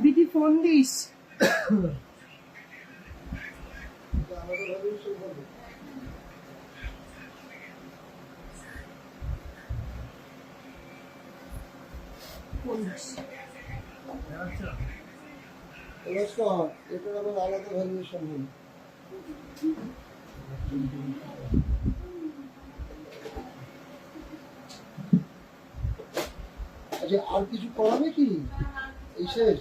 বিটি phone this. এটার আবার আলাদা ভ্যালুয়েশন হল। আচ্ছা, আর কিছু করাবে কি? এই শেষ?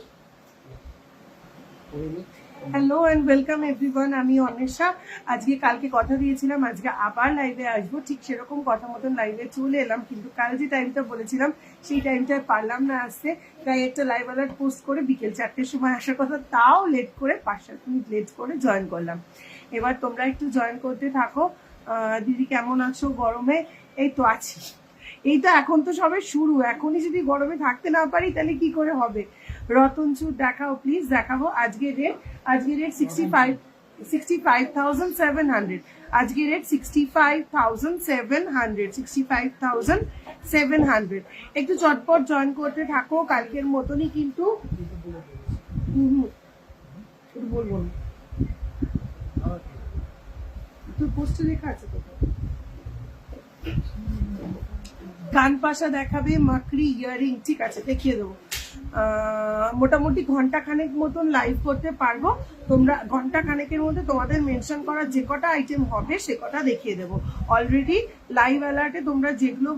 Hello and welcome everyone. আমি অন্বেষা। আজকে কালকে কথা দিয়েছিলাম আজকে আবার লাইভে আসবো, ঠিক সেরকম কথা মতন লাইভে চলে এলাম, কিন্তু কাল যে টাইমটা বলেছিলাম সেই টাইমটায় পারলাম না আসতে, তাই একটা লাইভ অ্যালার্ট পোস্ট করে বিকেল 4টের সময় আসার কথা, তাও লেট করে 5-7 মিনিট লেট করে জয়েন করলাম। এবার তোমরা একটু জয়েন করতে থাকো। দিদি কেমন আছো গরমে? এই তো আছি। এই তো এখন তো সবে শুরু, এখনই যদি গরমে থাকতে না পারি তাহলে কি করে হবে? রতনচুর দেখাও প্লিজ। দেখাবো আজকে রেট 65,700। আজকে রেট 65,700। একটু চটপট জয়েন করতে থাকো, কালকের মতনই কিন্তু বলবো না, তোর পোস্টে লেখা আছে তো। কান পাশা দেখাবে, মাকড়ি ইয়ারিং, ঠিক আছে দেখিয়ে দেবো। মোটামুটি ঘন্টা খানেক মতন লাইভ করতে পারবো। তোমরা ঘন্টা খানেকের মধ্যে তোমাদের মেনশন করা যে কটা আইটেম হবে সে কটা দেখিয়ে দেবো। অলরেডি লাইভ অ্যালার্টে তোমরা যেগুলো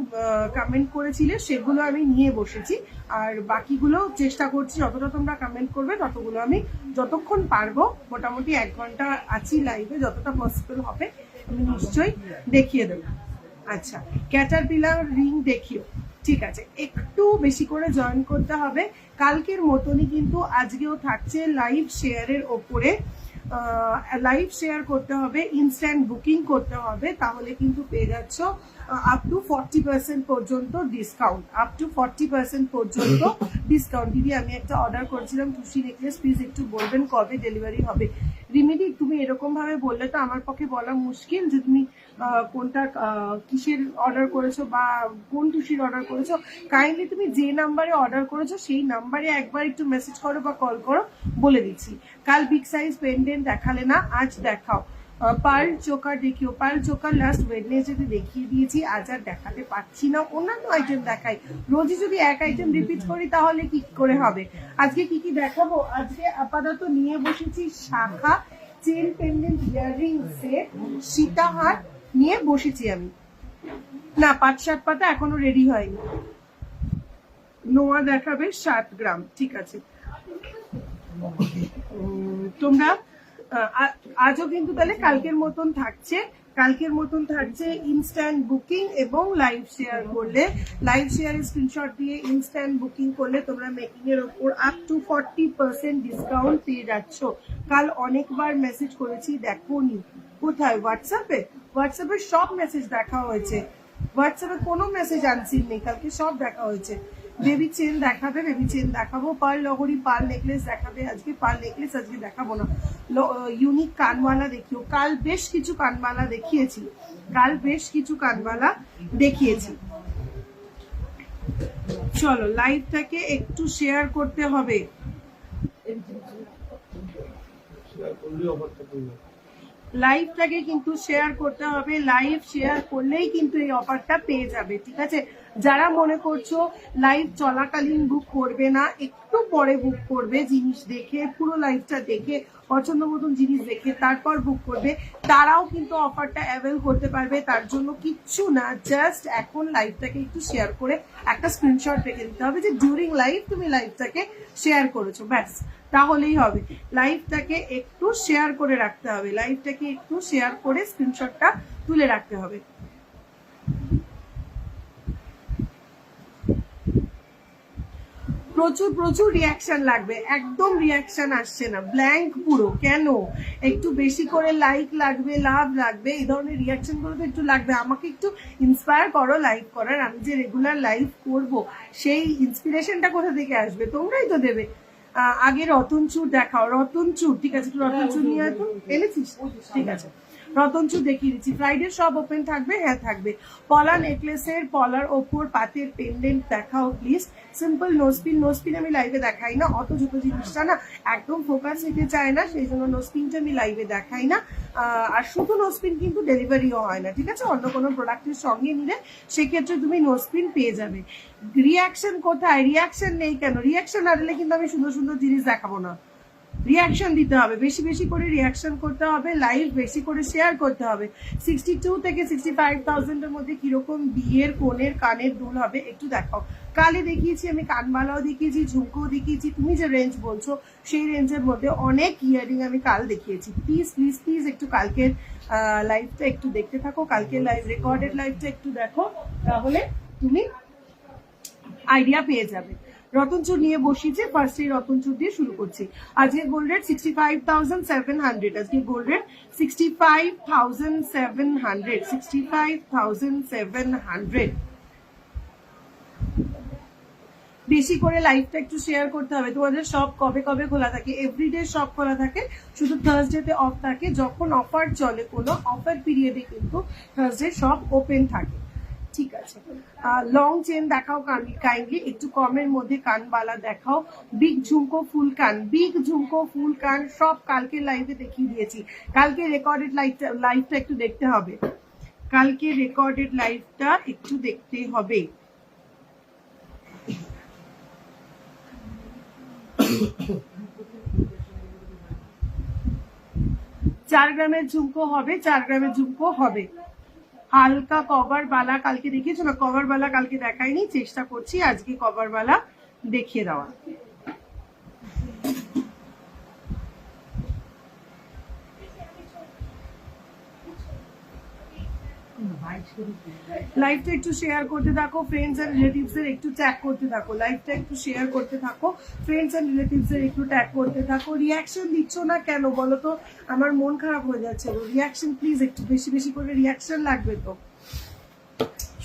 কমেন্ট করেছিলে সেগুলো আমি নিয়ে বসেছি, আর বাকিগুলো চেষ্টা করছি যতটা তোমরা কমেন্ট করবে ততগুলো আমি যতক্ষণ পারবো, মোটামুটি 1 ঘন্টা আছি লাইভে, যতটা পসিবল হবে আমি নিশ্চয়ই দেখিয়ে দেবো। আচ্ছা, ক্যাটারপিলার রিং দেখিও, ঠিক আছে। একটু বেশি করে জয়েন করতে হবে। কালকের মতনই কিন্তু আজকেও থাকছে লাইভ শেয়ারের ওপরে। লাইভ শেয়ার করতে হবে, ইনস্ট্যান্ট বুকিং করতে হবে, তাহলে কিন্তু পেয়ে যাচ্ছ আপ টু 40% পর্যন্ত ডিসকাউন্ট। আপ টু 40% পর্যন্ত ডিসকাউন্ট। দিদি আমি একটা অর্ডার করেছিলাম টুসি নেকলেস, প্লিজ একটু বলবেন কবে ডেলিভারি হবে। রিমিডি তুমি এরকম ভাবে বললে তো আমার পক্ষে বলা মুশকিল যে তুমি কোনটা কিসের অর্ডার করেছো বা কোন টুসির অর্ডার করেছো। কাইন্ডলি তুমি যে নাম্বারে অর্ডার করেছো সেই নাম্বারে একবার একটু মেসেজ করো বা কল করো, বলে দিচ্ছি। কাল বিগ সাইজ পেন্ডেন্ট দেখালে না, আজ দেখাও। পার্ল চোকার দেখিও। পার্ল চোকার লাস্ট ওয়েডনেসডে দেখিয়ে দিয়েছি, আজ আর দেখাতে পারছি না। অন্যান্য আইটেম দেখাই, রোজই যদি এক আইটেম রিপিট করি তাহলে কি করে হবে। আজকে কি কি দেখাবো? আজকে আপাতত নিয়ে বসেছি শাখা চেন পেন্ডেন্ট ইয়াররিং সেট, সীতাহার নিয়ে বসেছি আমি। না, 5-7 পাতা এখনো রেডি হয়নি। নোয়া দেখাবে 7 গ্রাম, ঠিক আছে। তোমরা আজও কিন্তু তাহলে কালকের মতন থাকছে, ইনস্ট্যান্ট বুকিং এবং লাইভ শেয়ার করলে, লাইভ শেয়ারের স্ক্রিনশট দিয়ে ইনস্ট্যান্ট বুকিং করলে তোমরা মেকিং এর ওপর আপ টু 40% ডিসকাউন্ট পেয়ে যাচ্ছ। কাল অনেকবার মেসেজ করেছি, দেখোনি। কোথায়? হোয়াটসঅ্যাপে সব মেসেজ দেখা হয়েছে। হোয়াটসঅ্যাপে কোনো মেসেজ আনসিন নেই, কালকে সব দেখা হয়েছে। বেবি চেন দেখাবে, বেবি চেন দেখাবো। পার্ল লগরি পার্ল নেকলেস দেখাবে আজকে। পার্ল নেকলেস আজকে দেখাবো না। ইউনিক কানমালা দেখিও। কাল বেশ কিছু কানমালা দেখিয়েছি। চলো লাইভটাকে একটু শেয়ার করতে হবে। লাইভটাকে কিন্তু শেয়ার করতে হবে, লাইভ শেয়ার করলেই কিন্তু এই অফারটা পেয়ে যাবে, ঠিক আছে। যারা মনে করছো লাইভ চলাকালীন বুক করবে না, একটু পরে বুক করবে, জিনিস দেখে পুরো লাইভটা দেখে পছন্দ মতন জিনিস দেখে তারপর বুক করবে, তারাও কিন্তু অফারটা অ্যাভেল করতে পারবে। তার জন্য কিচ্ছু না, জাস্ট এখন লাইভটাকে একটু শেয়ার করে একটা স্ক্রিনশট রেখে দিতে হবে যে ডিউরিং লাইভ তুমি লাইভটাকে শেয়ার করেছো, ব্যাস তাহলেই হবে। লাইভটাকে একটু শেয়ার করে রাখতে হবে, লাইভটাকে একটু শেয়ার করে স্ক্রিনশটটা তুলে রাখতে হবে। প্রচুর প্রচুর রিয়াকশন লাগবে, একদম রিয়াকশন আসছে না, ব্ল্যাঙ্ক পুরো। কেন? একটু বেশি করে লাইক লাগবে, লাভ লাগবে, এই ধরনের রিয়াকশন গুলো তো একটু লাগবে। আমাকে একটু ইন্সপায়ার করো লাইভ করার, আমি যে রেগুলার লাইভ করব সেই ইন্সপিরেশনটা কোথা থেকে আসবে? তোমরাই তো দেবে। আগে রতনচুর দেখাও, রতনচুর, ঠিক আছে, রতনচুর নিয়ে তো এনেছিস, ঠিক আছে, রতনচুর দেখিয়ে দিচ্ছি। ফ্রাইডে সব ওপেন থাকবে, হ্যাঁ থাকবে। পলা নেকলেসের পলার ওপর পাতের পেন্ডেন্ট দেখাও প্লিজ। সিম্পল নোজপিন, নোজপিন আমি লাইভে দেখাই না, অত ছোট জিনিসটা না একদম ফোকাস নিতে চায় না, সেই জন্য নোজপিনটা আমি লাইভে দেখাই না। আর শুধু নোজপিন কিন্তু ডেলিভারিও হয় না, ঠিক আছে, অন্য কোনো প্রোডাক্টের সঙ্গে নিলে সেক্ষেত্রে তুমি নোজপিন পেয়ে যাবে। রিয়াকশন কোথায়? রিয়াকশন নেই কেন? রিয়াকশন না দিলে কিন্তু আমি সুন্দর সুন্দর জিনিস দেখাবো না। রিয়াকশন দিতে হবে, বেশি বেশি করে রিয়াকশন করতে হবে, লাইভ বেশি করে শেয়ার করতে হবে। 62 থেকে 65,000 এর মধ্যে কিরকম বিয়ের কোণের কানের দুল হবে একটু দেখাও। কালে দেখিয়েছি আমি, কানবালাও দেখিয়েছি, ঝুমকোও দেখিয়েছি, তুমি যে রেঞ্জ বলছো সেই রেঞ্জের মধ্যে অনেক ইয়ারিং আমি কাল দেখিয়েছি। প্লিজ প্লিজ প্লিজ একটু কালকের লাইভটা একটু দেখতে থাকো, কালকের লাইভ রেকর্ডেড লাইভটা একটু দেখো, তাহলে তুমি আইডিয়া পেয়ে যাবে। রতনচুর নিয়ে বসিয়েছে, ফার্স্ট এই রতনচুর দিয়ে শুরু করছি। আজকে গোল্ড রেট 65,700, আজকে গোল্ড রেট 65,700, 65,700। বেশি করে লাইভটা একটু শেয়ার করতে হবে। তোমাদের সব কবে কবে খোলা থাকে? এভরিডে সব খোলা থাকে, শুধু থার্সডেতে অফ থাকে। যখন অফার চলে, কোনো অফার পিরিয়ডে কিন্তু থার্সডে সব ওপেন থাকে, ঠিক আছে। লং চেন দেখাও কাইন্ডলি, একটু কমের মধ্যে কানবালা দেখাও। বিগ ঝুমকো ফুল কান, বিগ ঝুমকো ফুল কান সব কালকে লাইভে দেখিয়ে দিয়েছি। কালকে রেকর্ডেড লাইভটা একটু দেখতে হবে, কালকে রেকর্ডেড লাইভটা একটু দেখতে হবে। 4 গ্রামের ঝুমকো হবে, 4 গ্রামের ঝুমকো হবে। হালকা কভার বালা কালকে দেখিয়েছো না? কভার বালা কালকে দেখাইনি, চেষ্টা করছি আজকে কভার বালা দেখিয়ে দেওয়া। লাইভটা একটু শেয়ার করতে থাকো, ফ্রেন্ডস এন্ড রিলেটিভস এর একটু ট্যাগ করতে থাকো, লাইভটা একটু শেয়ার করতে থাকো, ফ্রেন্ডস এন্ড রিলেটিভস এর একটু ট্যাগ করতে থাকো। রিয়াকশন দিচ্ছ না কেন বলো তো? আমার মন খারাপ হয়ে যাচ্ছে। রিয়াকশন প্লিজ, একটু বেশি বেশি করে রিয়াকশন লাগবে তো।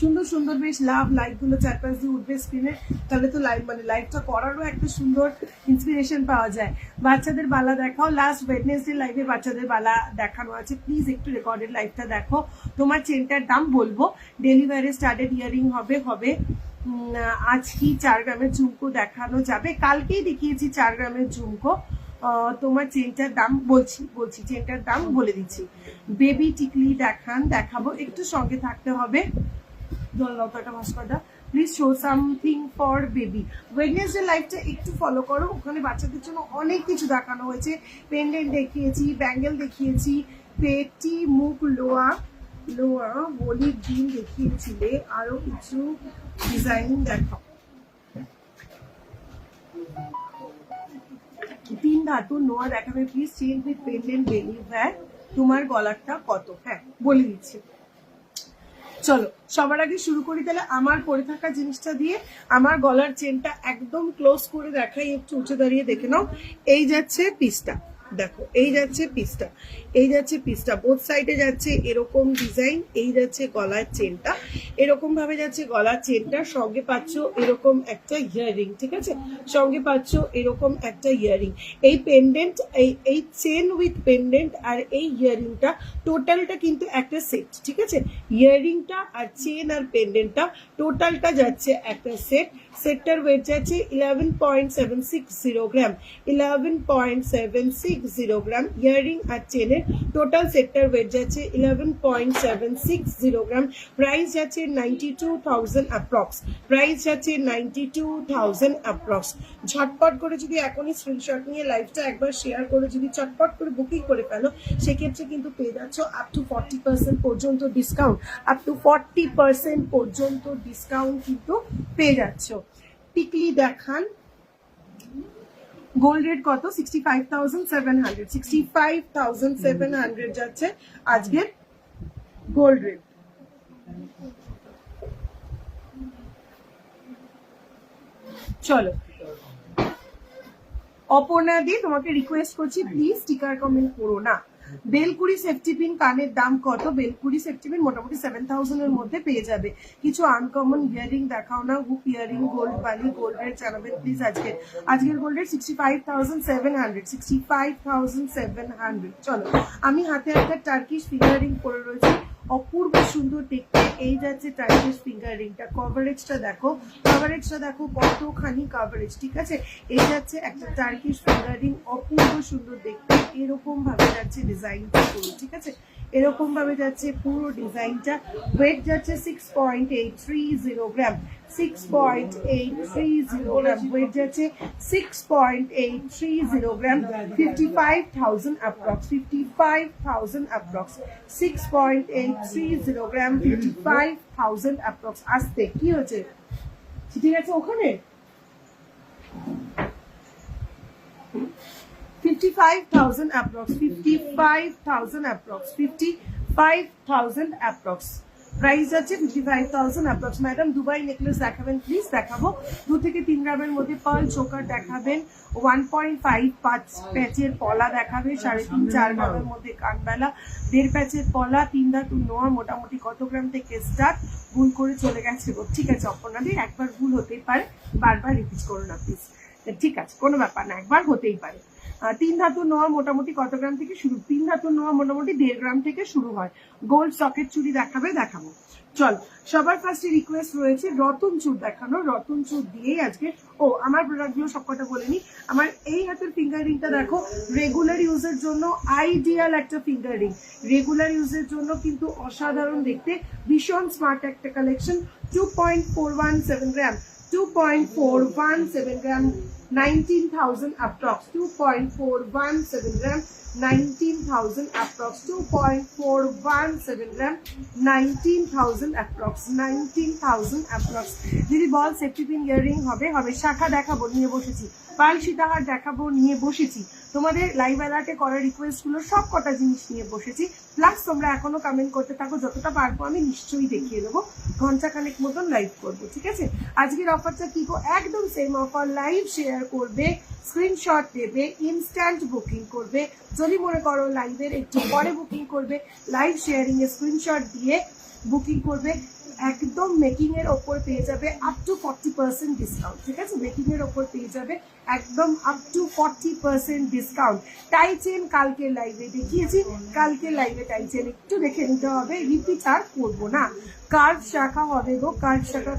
সুন্দর সুন্দর বেশ লাভ লাইক গুলো 4-5 দিয়ে উঠবে স্ক্রিনে, তাহলে তো লাইভ মানে লাইভটা করারও একটা সুন্দর ইন্সপিরেশন পাওয়া যায়। বাচ্চাদের বালা দেখাও, লাস্ট ওয়েডনেসডে লাইভে বাচ্চাদের বালা দেখানো আছে, প্লিজ একটু রেকর্ডেড লাইভটা দেখো। তোমার চেনটার দাম বলবো, ডেলিভারি স্টার্টেড ইয়ারিং হবে। আজ কি 4 গ্রামের ঝুমকো দেখানো যাবে? কালকেই দেখিয়েছি 4 গ্রামের ঝুমকো। তোমার চেনটার দাম বলছি চেনটার দাম বলে দিচ্ছি। বেবি টিকলি দেখাবো, একটু সঙ্গে থাকতে হবে। লতাটা ভাস্করদা please show something for baby. Wednesday লাইভটা একটু ফলো করো, ওখানে বাচ্চাদের জন্য অনেক কিছু দেখানো হয়েছে। পেন্ডেন্ট দেখিয়েছি, ব্যাঙ্গেল দেখিয়েছি, পেটি মুখ লোয়া বলির ডিম দেখিয়েছিলে, আরো কিছু ডিজাইন দেখাও। 3 ধাতুর নোয়া দেখাবে প্লিজ, চেন উইথ পেন্ডেন্ট বেলি। হ্যাঁ, তোমার গলারটা কত? হ্যাঁ বলে দিচ্ছি। চলো সবার আগে শুরু করি তাহলে আমার পরে থাকা জিনিসটা দিয়ে। আমার গলার চেনটা একদম ক্লোজ করে দেখাই, একটু উঠে দাঁড়িয়ে দেখে নাও। এই যাচ্ছে পিসটা, দেখো এই যাচ্ছে পিসটা, বোথ সাইডে যাচ্ছে এরকম ডিজাইন। এই যাচ্ছে গলার চেনটা, এরকম ভাবে যাচ্ছে গলার চেনটা, সঙ্গে পাচ্ছ এরকম একটা ইয়াররিং, ঠিক আছে, সঙ্গে পাচ্ছ এরকম একটা ইয়াররিং। এই পেন্ডেন্ট, এই চেন উইথ পেন্ডেন্ট আর এই ইয়াররিংটা টোটালটা কিন্তু একটা সেট, ঠিক আছে। ইয়াররিংটা আর চেন আর পেন্ডেন্টটা টোটালটা যাচ্ছে একটা সেট। সেটটার ওয়েট যাচ্ছে 11.760 গ্রাম, 11.760 গ্রাম। ইয়ারিং আর চেনের টোটাল সেটটার ওয়েট যাচ্ছে 11.760 গ্রাম। প্রাইস যাচ্ছে 92,000 অ্যাপ্রক্স, প্রাইস যাচ্ছে 92,000 অ্যাপ্রক্স। ঝটপট করে যদি এখনই স্ক্রিনশট নিয়ে লাইভটা একবার শেয়ার করে যদি চটপট করে বুকিং করে ফেলো, সেক্ষেত্রে কিন্তু পেয়ে যাচ্ছ আপ টু 40% পর্যন্ত ডিসকাউন্ট, আপ টু 40% পর্যন্ত ডিসকাউন্ট কিন্তু পেয়ে যাচ্ছ। টিকলি দেখান। গোল্ড রেট কত? 65,700, 65,700 যাচ্ছে আজকের গোল্ড রেট। চলো অপর্ণা দি, তোমাকে রিকোয়েস্ট করছি প্লিজ স্টিকার কমেন্ট করো না। বেলকুড়ি সেফটি পিন কানের দাম কত? বেলকুড়ি সেফটি পিন মোটামুটি 7,000 এর মধ্যে পেয়ে যাবে। কিছু আনকমন ইয়ারিং দেখাও না, হুপ ইয়ারিং, গোল্ড বালি, গোল্ড রেট জানাবেন প্লিজ। আজকের গোল্ড রেট 65,700, 65,700। চলো, আমি হাতে একটা টার্কিশ ফিঙ্গারিং পরে রয়েছে, অপূর্ব সুন্দর দেখতে। এই যাচ্ছে টার্কিশ ফিঙ্গার রিংটা। কভারেজটা দেখো, কভারেজটা দেখো কতখানি কভারেজ, ঠিক আছে। এই যাচ্ছে একটা টার্কিশ ফিঙ্গার রিং, অপূর্ব সুন্দর দেখতে। এরকম ভাবে যাচ্ছে ডিজাইনটা পুরো, ঠিক আছে, এরকম ভাবে যাচ্ছে পুরো ডিজাইনটা। ওয়েট যাচ্ছে 6.830 গ্রাম, 6.830 গ্রাম। ওয়েট যাচ্ছে 6.830 গ্রাম। 55,000 অ্যাপ্রক্স, 55,000 অ্যাপ্রক্স। 6.830 গ্রাম, 55,000 অ্যাপ্রক্স। আসতে কি হয়েছে, ঠিক আছে ওখানে 55,000 approx, 55,000 approx, 55,000 approx। প্রাইস আছে 55,000 approx। ম্যাডাম দুবাই নেকলেস দেখাবেন প্লিজ। দেখাবো 2 থেকে 3 গ্রামের মধ্যে পার্ল চোকার দেখাবেন, 1.5 প্যাচের পলা দেখাবে, 3.5-4 গ্রামের মধ্যে কানবালা, 1.5 প্যাচের পলা, 3 ধাতু নোয়া। মোটামুটি কত গ্রাম থেকে স্টার্ট? ভুল করে চলে গেছে গো, ঠিক আছে অপর্ণাদি, একবার ভুল হতেই পারে, বারবার রিপিট করো না প্লিজ, ঠিক আছে কোনো ব্যাপার না, একবার হতেই পারে। 3 ধাতু নোয়া মোটামুটি কত গ্রাম থেকে শুরু? 3 ধাতু নোয়া মোটামুটি 1.5 গ্রাম থেকে শুরু হয়। গোল্ড সকেট চুড়ি দেখাবো। চল, সবার ফার্স্টে রিকোয়েস্ট রয়েছে রতন চুড় দেখানো। রতন চুড় দিয়েই আজকে, আমার প্রোডাক্টগুলো সবকটা বলে নি। আমার এই হাতের ফিঙ্গার রিংটা দেখো, রেগুলার ইউজের জন্য আইডিয়াল একটা ফিঙ্গার রিং, রেগুলার ইউজের জন্য কিন্তু অসাধারণ দেখতে, ভীষণ স্মার্ট একটা কালেকশন। 2.417 গ্রাম, 2.417 গ্রাম, 19,000 approx, 2.417 gram, 19,000 approx, 2.417 gram, 19,000 approx, 19,000 approx। দিদি বল সেফটি পিন ইয়ারিং হবে? শাখা দেখাবো, নিয়ে বসেছি। পাল সীতাহার দেখাবো, নিয়ে বসেছি। তোমাদের লাইভ অ্যালার্টে করা রিকোয়েস্ট গুলো সব কটা জিনিস নিয়ে বসেছি। প্লাস তোমরা এখনো কমেন্ট করতে থাকো, যতটা পারবো আমি নিশ্চয়ই দেখিয়ে দেবো। ঘন্টা খানেক মতন লাইভ করবো, ঠিক আছে। আজকের অফারটা কি গো? একদম সেম অফার। লাইভ শেয়ার করবে, স্ক্রিনশট দেবে, ইনস্ট্যান্ট বুকিং করবে। যদি মনে করো লাইভের একটু পরে বুকিং করবে, লাইভ শেয়ারিং এ স্ক্রিনশট দিয়ে বুকিং করবে। একদম মেকিং এর ওপর পেয়ে যাবে আপ টু 40% ডিসকাউন্ট, ঠিক আছে। মেকিং এর ওপর পেয়ে যাবে একদম আপ টু 40% ডিসকাউন্ট। টাই চেন কালকে লাইভে দেখিয়েছি, কালকে লাইভে টাই চেন একটু দেখে নিতে হবে, রিপিট আর করবো না। কার্ভ শাখা হবে গো, কার্ভ শাখা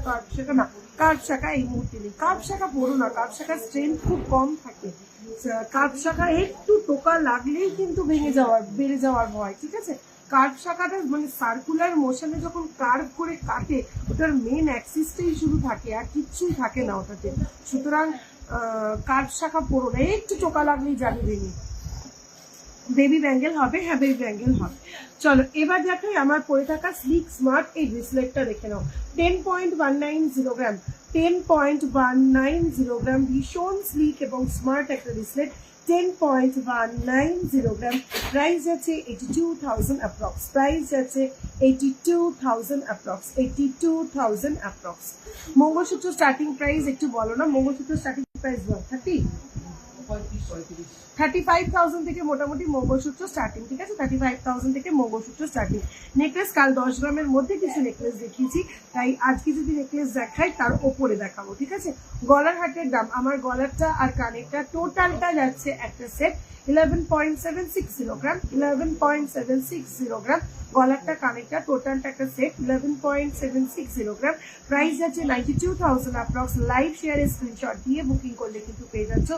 না, কার্ভ শাখা এই মুহূর্তে নেই। কার্ভ শাখা পড়ো না, কার্ভ শাখার স্ট্রেংথ খুব কম থাকে। কার্ভ শাখা একটু টোকা লাগলেই কিন্তু বেড়ে যাওয়ার ভয়, ঠিক আছে। কার্ভ শাখাটা মানে সার্কুলার মোশনে যখন কার্ভ করে কাটে, ওটার মেন অ্যাক্সিসটাই শুধু থাকে, আর কিচ্ছুই থাকে না ওটাতে। সুতরাং কার্ভ শাখা পড়ো না, একটু টোকা লাগলেই জানি ভেঙে। বেবি ব্যাঙ্গেল হবে, হ্যাঁ বেবি ব্যাঙ্গেল হবে। চলো এবার দেখাই আমার পরে থাকা স্লিক স্মার্ট এই ব্রেসলেটটা দেখে নাও। 10.190 গ্রাম, 10.190 গ্রাম, ভীষণ স্লিক এবং স্মার্ট একটা ব্রেসলেট। 10.190 গ্রাম। প্রাইস আছে 82,000 অ্যাপ্রক্স, প্রাইস আছে 82,000 approx, 82,000 approx. Mangalsutra starting price একটু বলো না, মঙ্গলসূত্র স্টার্টিং প্রাইস 30 35,000 থেকে মোটামুটি মঙ্গলসূত্র স্টার্টিং, ঠিক আছে? 35,000 থেকে মঙ্গলসূত্র স্টার্টিং। নেকলেস কাল 10 গ্রামের মধ্যে কিছু নেকলেস দেখিয়েছি, তাই আজকে যদি নেকলেস দেখাই তার ওপরে দেখাবো, ঠিক আছে? গলার হাটের দাম, আমার গলারটা আর কানেরটা টোটালটা যাচ্ছে একটা সেট 11.760 গ্রাম, 11.760 গ্রাম। গলারটা কানেরটা টোটালটা একটা সেট 11.760 গ্রাম। প্রাইস যাচ্ছে 92,000 অ্যাপ্রক্স। লাইভ শেয়ারে স্ক্রিনশট দিয়ে বুকিং করলে কিন্তু পেয়ে যাচ্ছ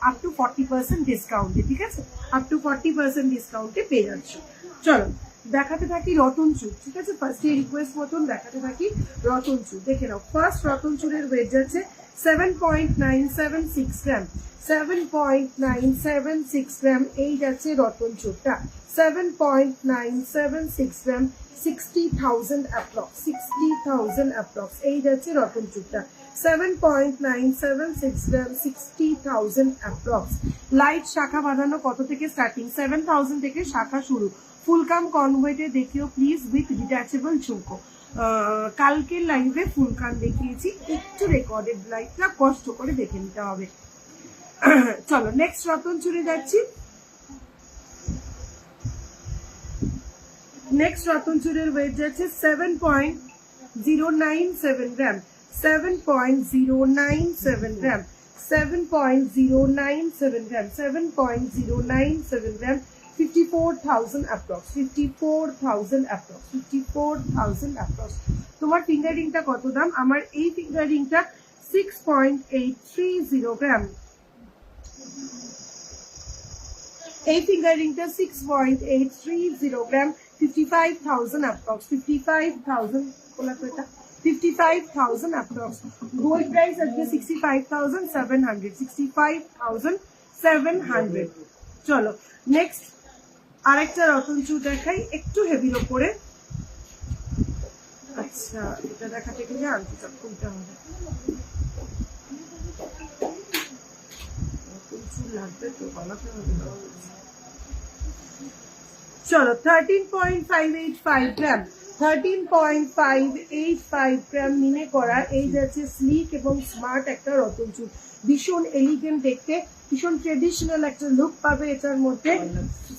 আপ টু 40% ডিসকাউন্টে, ঠিক আছে? আপ টু 40% ডিসকাউন্টে পেয়ে যাচ্ছ। চলো দেখাতে থাকি রতন চুর, ঠিক আছে? ফার্স্টে রিকোয়েস্ট মতন দেখাতে থাকি রতন চুর। দেখে নাও, ফার্স্ট রতন চুরের ওয়েট যাচ্ছে 7.976 গ্রাম, 7.976 গ্রাম এই যাচ্ছে রতন চুরটা। 7.976 গ্রাম, 60,000 অ্যাপ্রক্স, 60,000 অ্যাপ্রক্স এই যাচ্ছে রতন চুরটা। 7.976 গ্রাম, 60,000 অ্যাপ্রক্স। লাইট শাখা বাঁধানো কত থেকে স্টার্টিং? 7,000 থেকে শাখা শুরু। ফুল কাম কনভার্টে দেখিও প্লিজ উইথ ডিট্যাচেবল ঝুমকো। কালকের লাইভে ফুল কান দেখিয়েছি, একটু রেকর্ডেড লাইভটা কষ্ট করে দেখে নিতে হবে। চলো নেক্সট রতন চুরে যাচ্ছি। নেক্সট রতন চুরের ওয়েট যাচ্ছে 7.097 গ্রাম, 7.097 গ্রাম, 7.097 গ্রাম, 7.097 গ্রাম। 54,000 অ্যাপ্রক্স, 54,000 অ্যাপ্রক্স, 54,000 অ্যাপ্রক্স। তোমার ফিঙ্গারিংটা কত দাম? আমার এই ফিঙ্গারিংটা 6.830 গ্রাম, এই ফিঙ্গারিংটা 6.830 গ্রাম। 55,000 অ্যাপ্রক্স, 55,000 বলা তো এটা 55,000 অ্যাপ্রক্স। গোল্ড প্রাইস আজকে 65,700, 65,700। চলো নেক্সট আরেকটা রতন চুর দেখাই, একটু হেভির ওপরে। আচ্ছা এটা দেখাতে গেলে আনতে চাপ খুলতে হবে, রতন চুর লাগবে তো বানাতে হবে। চলো 13.585 গ্রাম, 13.585 গ্রাম মিনে করা এই যাচ্ছে স্লিক এবং স্মার্ট একটা রতন চুর। ভীষণ এলিগেন্ট দেখতে, ভীষণ ট্রেডিশনাল একটা লুক পাবে এটার মধ্যে।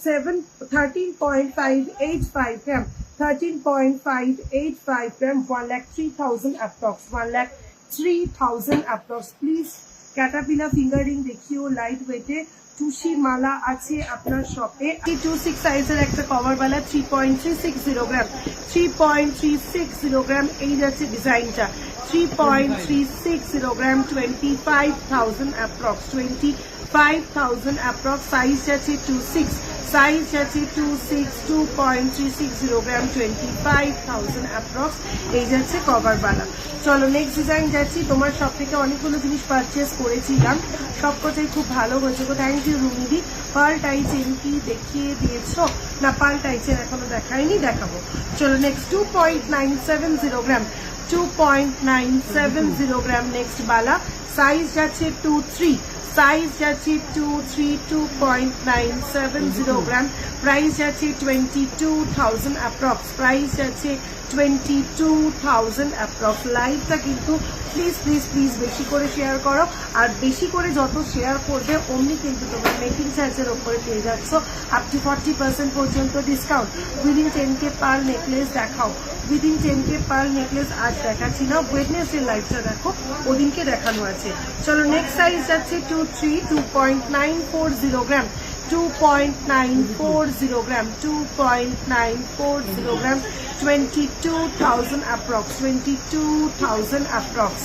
13.585 গ্রাম, 13.585 গ্রাম, 1,03,000 অ্যাপ্রক্স, 1,03,000 অ্যাপ্রক্স। প্লিজ ক্যাটাপিলা ফিঙ্গারিং দেখিও লাইট ওয়েটে। টুসি মালা আছে আপনার শপে। 26 সাইজের একটা কভার বালা 3.360 গ্রাম, 3.360 গ্রাম এই যাচ্ছে ডিজাইনটা। 3.360 গ্রাম, 25,000 অ্যাপ্রক্স, 25,000 অ্যাপ্রক্স। সাইজ যাচ্ছে 26, সাইজ যাচ্ছে 26, 2.360 গ্রাম, 25,000 অ্যাপ্রক্স এই যাচ্ছে কভার বালা। চলো নেক্সট ডিজাইন যাচ্ছি। তোমার সব থেকে অনেকগুলো জিনিস পারচেস করেছিলাম, সবকটাই খুব ভালো হয়েছে গো, থ্যাংক ইউ রুমিদি। পার্ল টাইচেন কি দেখিয়ে দিয়েছো? না পার্ল টাইচেন এখনো দেখাইনি, দেখাবো। চলো নেক্সট 2.970 গ্রাম, 2.970 গ্রাম নেক্সট বালা। সাইজ যাচ্ছে 23, সাইজ যাচ্ছে 23, 2.970 গ্রাম। প্রাইস যাচ্ছে 22,000 অ্যাপ্রক্স, প্রাইস যাচ্ছে 22,000 অ্যাপ্রক্স। লাইভটা কিন্তু প্লিজ প্লিজ প্লিজ বেশি করে শেয়ার করো, আর বেশি করে যত শেয়ার করবে অমনি কিন্তু তোমার মেকিং চার্জের ওপরে পেয়ে যাচ্ছ আপ টু 40% পর্যন্ত ডিসকাউন্ট। উইদিন 10K পার নেকলেস দেখাও, উইদিন 10K পার নেকলেস আজ দেখাচ্ছি না, ওয়েডনেসডে লাইভটা দেখো, ওদিনকে দেখানো আছে। চলো নেক্সট সাইজ যাচ্ছে 23, 2.940 গ্রাম, 2.940 গ্রাম, 2.940 গ্রাম, 22,000 অ্যাপ্রক্স, 22,000 অ্যাপ্রক্স।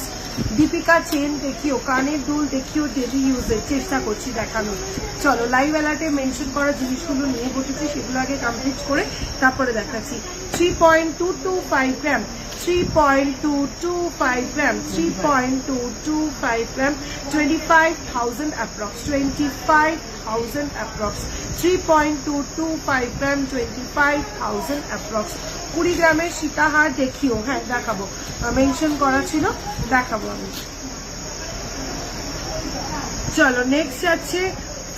দীপিকা চেন দেখিও, কানের দুল দেখিও, ডেলি ইউজের চেষ্টা করছি দেখানোর। চলো লাইভ অ্যালার্টে মেনশন করা জিনিসগুলো নিয়ে বসেছি, সেগুলো আগে কমপ্লিট করে তারপরে দেখাচ্ছি। 3.225 গ্রাম, 3.225 গ্রাম, 3.225 গ্রাম, 25,000 অ্যাপ্রক্স, 25,000 অ্যাপ্রক্স। 3.225 গ্রাম, 25,000 অ্যাপ্রক্স। 20 গ্রামের সীতাহার দেখিও, হ্যাঁ দেখাবো, মেনশন করা ছিল, দেখাবো আমি। চলো নেক্সট যাচ্ছে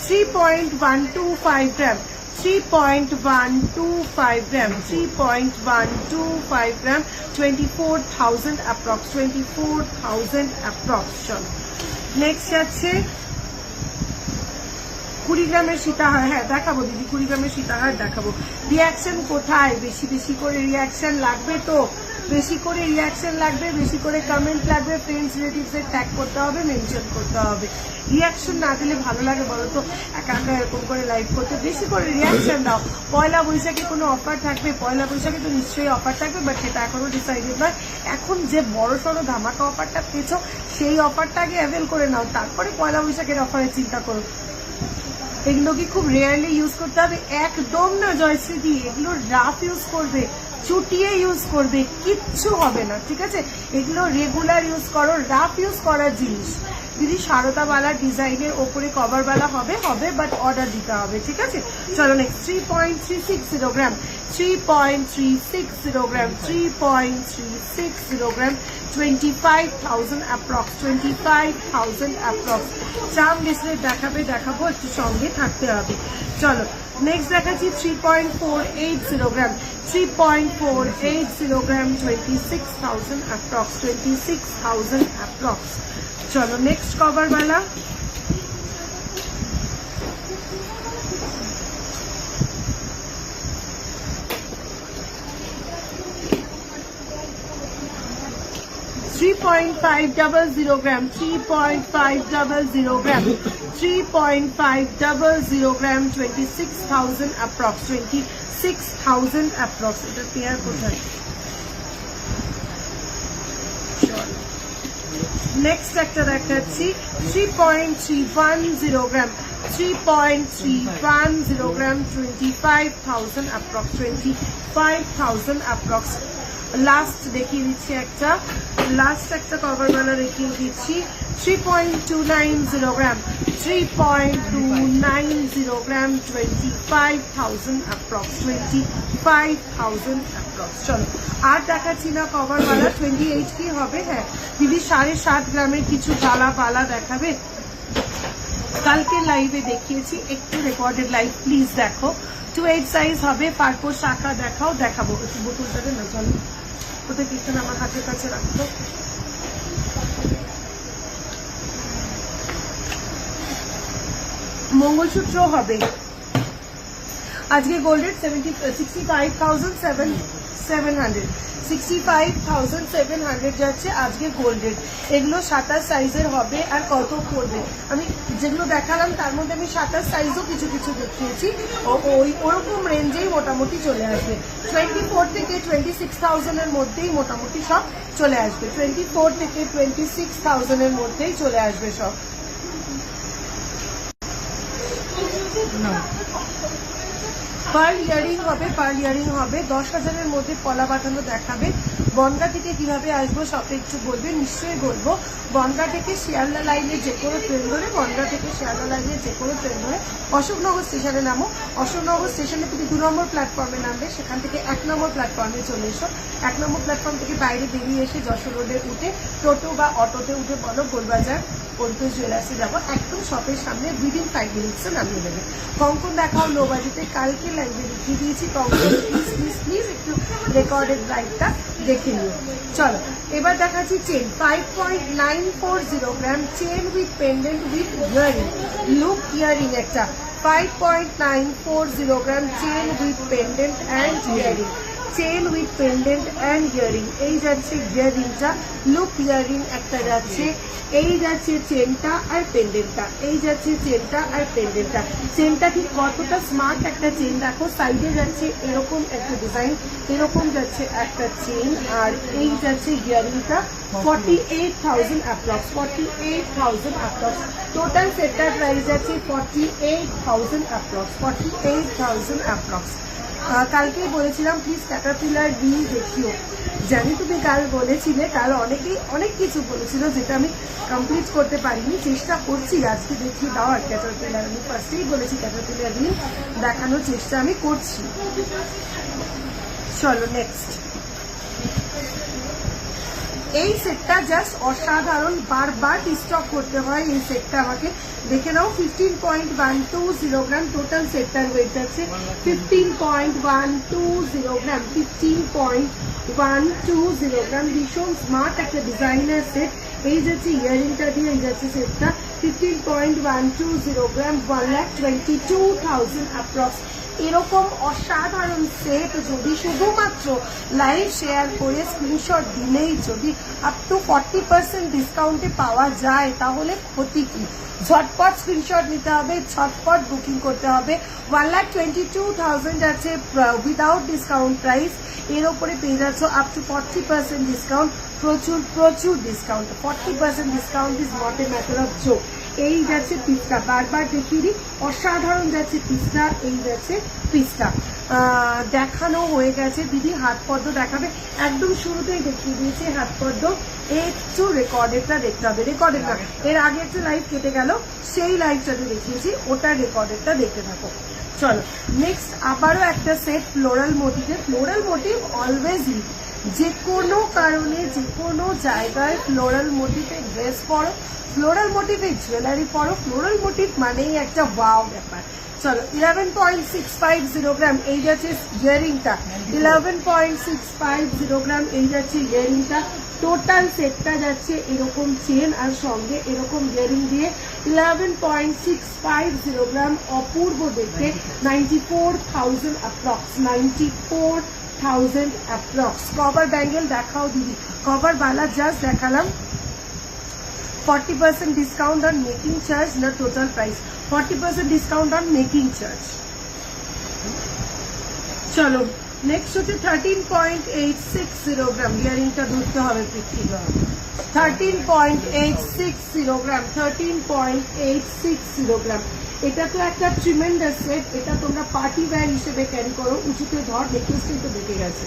3.125 গ্রাম, 3.125 গ্রাম, 3.125 গ্রাম, 24,000 অ্যাপ্রক্স, 24,000 অ্যাপ্রক্স। চলো নেক্সট যাচ্ছে 20 গ্রামের সীতাহার, হ্যাঁ দেখাবো দিদি, 20 গ্রামের সীতাহার দেখাবো। রিয়াকশন কোথায়? বেশি বেশি করে রিয়াকশন লাগবে তো, বেশি করে রিয়াকশন লাগবে, বেশি করে কমেন্ট লাগবে, ফ্রেন্ডস রিলেটিভসের ট্যাগ করতে হবে, মেনশন করতে হবে। রিয়াকশন না দিলে ভালো লাগে বলো তো, একা একা এরকম করে লাইভ করতে? বেশি করে রিয়াকশন দাও। পয়লা বৈশাখে কোনো অফার থাকবে? পয়লা বৈশাখে তো নিশ্চয়ই অফার থাকবে, বাট সেটা এখনো ডিসাইডেড নয়। এখন যে বড় সড়ো ধামাকা অফারটা পেয়েছো, সেই অফারটা আগে অ্যাভেল করে নাও, তারপরে পয়লা বৈশাখের অফারের চিন্তা করো। এগুলো কি খুব রেয়ারলি ইউজ করতে হবে? একদম না জয়শ্রীদি, এগুলো রাফ ইউজ করবে, চুটিয়ে ইউজ করবে, কিচ্ছু হবে না, ঠিক আছে? এগুলো রেগুলার ইউজ করো, রাফ ইউজ করার জিনিস। দিদি সারদাবালা ডিজাইনের ওপরে কভারবালা হবে, বাট অর্ডার দিতে হবে, ঠিক আছে? চলো নেক্সট 3.360 গ্রাম, 3.360 গ্রাম, 3.360 গ্রাম, 25,000 অ্যাপ্রক্স, 25,000 অ্যাপ্রক্স। চাম ডিসপ্লে দেখাবো, একটু সঙ্গে থাকতে হবে। চলো নেক্সট দেখাচ্ছি 3.480 গ্রাম, 3.480 গ্রাম, 26,000 অ্যাপ্রক্স, 26,000 অ্যাপ্রক্স। চলো নেক্সট কভারওয়ালা, $3.500 গ্রাম, 3.500 গ্রাম, 3.500 গ্রাম, 26,000 অ্যাপ্রক্স, 26,000 অ্যাপ্রক্স। এটা পেয়ার কোথায়? নেক্সট একটা দেখাচ্ছি 3.310 গ্রাম, 3.310 গ্রাম, 25,000 অ্যাপ্রক্স, 25,000 অ্যাপ্রক্স। লাস্ট দেখিয়ে দিচ্ছি একটা, কভারওয়ালা দেখিয়ে দিচ্ছি 3.290 গ্রাম, 3.290 গ্রাম, 25,000 অ্যাপ্রক্স, 25,000 অ্যাপ্রক্স। চলো আর দেখাচ্ছি না কভারওয়ালা, 28 কি হবে? হ্যাঁ দিদি 7.5 গ্রামের কিছু পালা দেখাবে? কালকে লাইভে দেখিয়েছি, একটু রেকর্ডেড লাইভ প্লিজ দেখো। 28 সাইজ হবে, পারপো শাখা দেখাবো। একটু বোতলটাকে না, চলো ওটা কিছু আমার হাতের কাছে রাখতো। মঙ্গলসূত্র হবে আজকে গোল্ডের 65,700, 65,700 যাচ্ছে আজকে গোল্ডের। এগুলো 27 সাইজের হবে। আর কত পড়বে? আমি যেগুলো দেখালাম তার মধ্যে আমি 27 সাইজও কিছু দেখিয়েছি, ওরকম রেঞ্জেই মোটামুটি চলে আসবে। 24 থেকে 26,000 এর মধ্যেই মোটামুটি সব চলে আসবে, 24 থেকে 26,000 এর মধ্যেই চলে আসবে সব। পার্ল ইয়ারিং হবে 10,000 এর মধ্যে পলা বাঁধানো দেখাবে। বনগা থেকে কিভাবে আসবো সবে একটু বলবে, নিশ্চয়ই বলবো। বনগা থেকে শিয়ালদা লাইনের যে কোনো ট্রেন ধরে, অশোকনগর স্টেশনে নামো। অশোকনগর স্টেশনে তুমি 2 নম্বর প্ল্যাটফর্মে নামবে, সেখান থেকে 1 নম্বর প্ল্যাটফর্মে চলে এসো। 1 নম্বর প্ল্যাটফর্ম থেকে বাইরে বেরিয়ে এসে যশোর রোডে উঠে টোটো বা অটোতে উঠে বলো গোলবাজার পরিতোষ জুয়েলার্সে যাবো, একদম শপের সামনে উইদিন 5 মিনিটসে নামিয়ে দেবে। কঙ্কন দেখাও লো বাজেটে, কালকে লাইভে দেখিয়ে দিয়েছি। কঙ্কন প্লিজ একটু রেকর্ডেড লাইভটা দেখে নিও। চলো এবার দেখাচ্ছি চেন, 5.940 গ্রাম, chain with pendant with earring, look earring একটা, 5.940 গ্রাম, chain with pendant and earring, chain with pendant and earring. এই যাচ্ছে ইয়ারিংটা, লুক ইয়ারিং একটা যাচ্ছে, এই যাচ্ছে চেনটা আর পেন্ডেন্টটা, চেনটা ঠিক কতটা স্মার্ট একটা চেন দেখো। সাইডে যাচ্ছে এরকম একটা ডিজাইন, এরকম যাচ্ছে একটা চেন, আর এই যাচ্ছে ইয়ারিংটা। 48,000 অ্যাপ্রক্স, 48,000 অ্যাপ্রক্স। টোটাল সেটটার প্রাইস যাচ্ছে 48,000 অ্যাপ্রক্স, 48,000 অ্যাপ্রক্স। কালকেই বলেছিলাম প্লিজ ক্যাটারপিলার রিং দেখিও। জানি তুমি কাল বলেছিলে, কাল অনেকেই অনেক কিছু বলেছিল যেটা আমি কমপ্লিট করতে পারিনি, চেষ্টা করছি আজকে দেখিয়ে দেওয়ার ক্যাটারপিলার। আমি ফার্স্টেই বলেছি ক্যাটারপিলার রিং দেখানোর চেষ্টা আমি করছি। চলো নেক্সট, এই সেটটা জাস্ট অসাধারণ, বারবার স্টক করতে হয় এই সেটটা আমাকে। দেখে নাও 15.120 গ্রাম, টোটাল সেটটার ওয়েট আছে 15.120 গ্রাম, 15.120 গ্রাম। ভীষণ স্মার্ট একটা ডিজাইনার সেট। এই যাচ্ছে ইয়ারিংটা দিয়ে, এই যাচ্ছে সেটটা, 15.120 গ্রাম 1,22,000 অ্যাপ্রক্স। এরকম অসাধারণ সেট যদি শুধুমাত্র লাইভ শেয়ার করে স্ক্রিনশট দিলেই যদি আপ টু 40% ডিসকাউন্টে পাওয়া যায় তাহলে ক্ষতি কি? ঝটপট স্ক্রিনশট নিতে হবে, ঝটপট বুকিং করতে হবে। 1,22,000 আছে উইদাউট ডিসকাউন্ট প্রাইস, এর ওপরে পেয়ে যাচ্ছ আপ টু 40% ডিসকাউন্ট। প্রচুর প্রচুর discount, 40% discount is not a matter of joke. এই যাচ্ছে পিসটা, বারবার দেখিয়ে দিই, অসাধারণ যাচ্ছে পিসটা। এই যাচ্ছে পিসটা দেখানো হয়ে গেছে। দিদি হাত পদ্ম দেখাবে, একদম শুরুতেই দেখিয়ে দিয়েছে হাত পদ্ম। একটু রেকর্ডেডটা দেখতে হবে, রেকর্ডেডটা এর আগে একটা লাইভ কেটে গেল, সেই লাইভটাতে দেখিয়েছি, ওটা রেকর্ডেডটা দেখতে থাকো। চলো নেক্সট আবারও একটা সেট ফ্লোরাল মোটিভে। ফ্লোরাল মোটিভ অলওয়েজ হিট, যে কোনো কারণে যে কোনো জায়গায় ফ্লোরাল মোটিভে ড্রেস পরো, ফ্লোরাল মোটিভে জুয়েলারি পরো, ফ্লোরাল মোটিভ মানেই একটা ওয়াও ব্যাপার। চলো 11.650 গ্রাম এই যাচ্ছে ইয়ারিংটা, 11.650 গ্রাম এই যাচ্ছে ইয়ারিংটা। টোটাল সেটটা যাচ্ছে এরকম চেন আর সঙ্গে এরকম ইয়ারিং দিয়ে 11.650 গ্রাম। অপূর্ব দেখতে, 94,000 অ্যাপ্রক্স, 94,000 অ্যাপ্রক্স। কভার ব্যাঙ্গেল দেখাও দিদি, কভার বালা জাস্ট দেখালাম। 40% ডিসকাউন্ট অন মেকিং চার্জ না total price, 40% discount on making charge. চলো নেক্সট হচ্ছে 13.860 গ্রাম, ইয়ারিংটা ধরতে হবে পৃথ্বী, 13.860 গ্রাম, 13.860 গ্রাম। এটা তো একটা ট্রিমেন্ডাস সেট, এটা তোমরা পার্টি ওয়্যার হিসেবে ক্যারি করো। উঁচুতে ধর, নেকলেসটাই তো দেখে গেছে,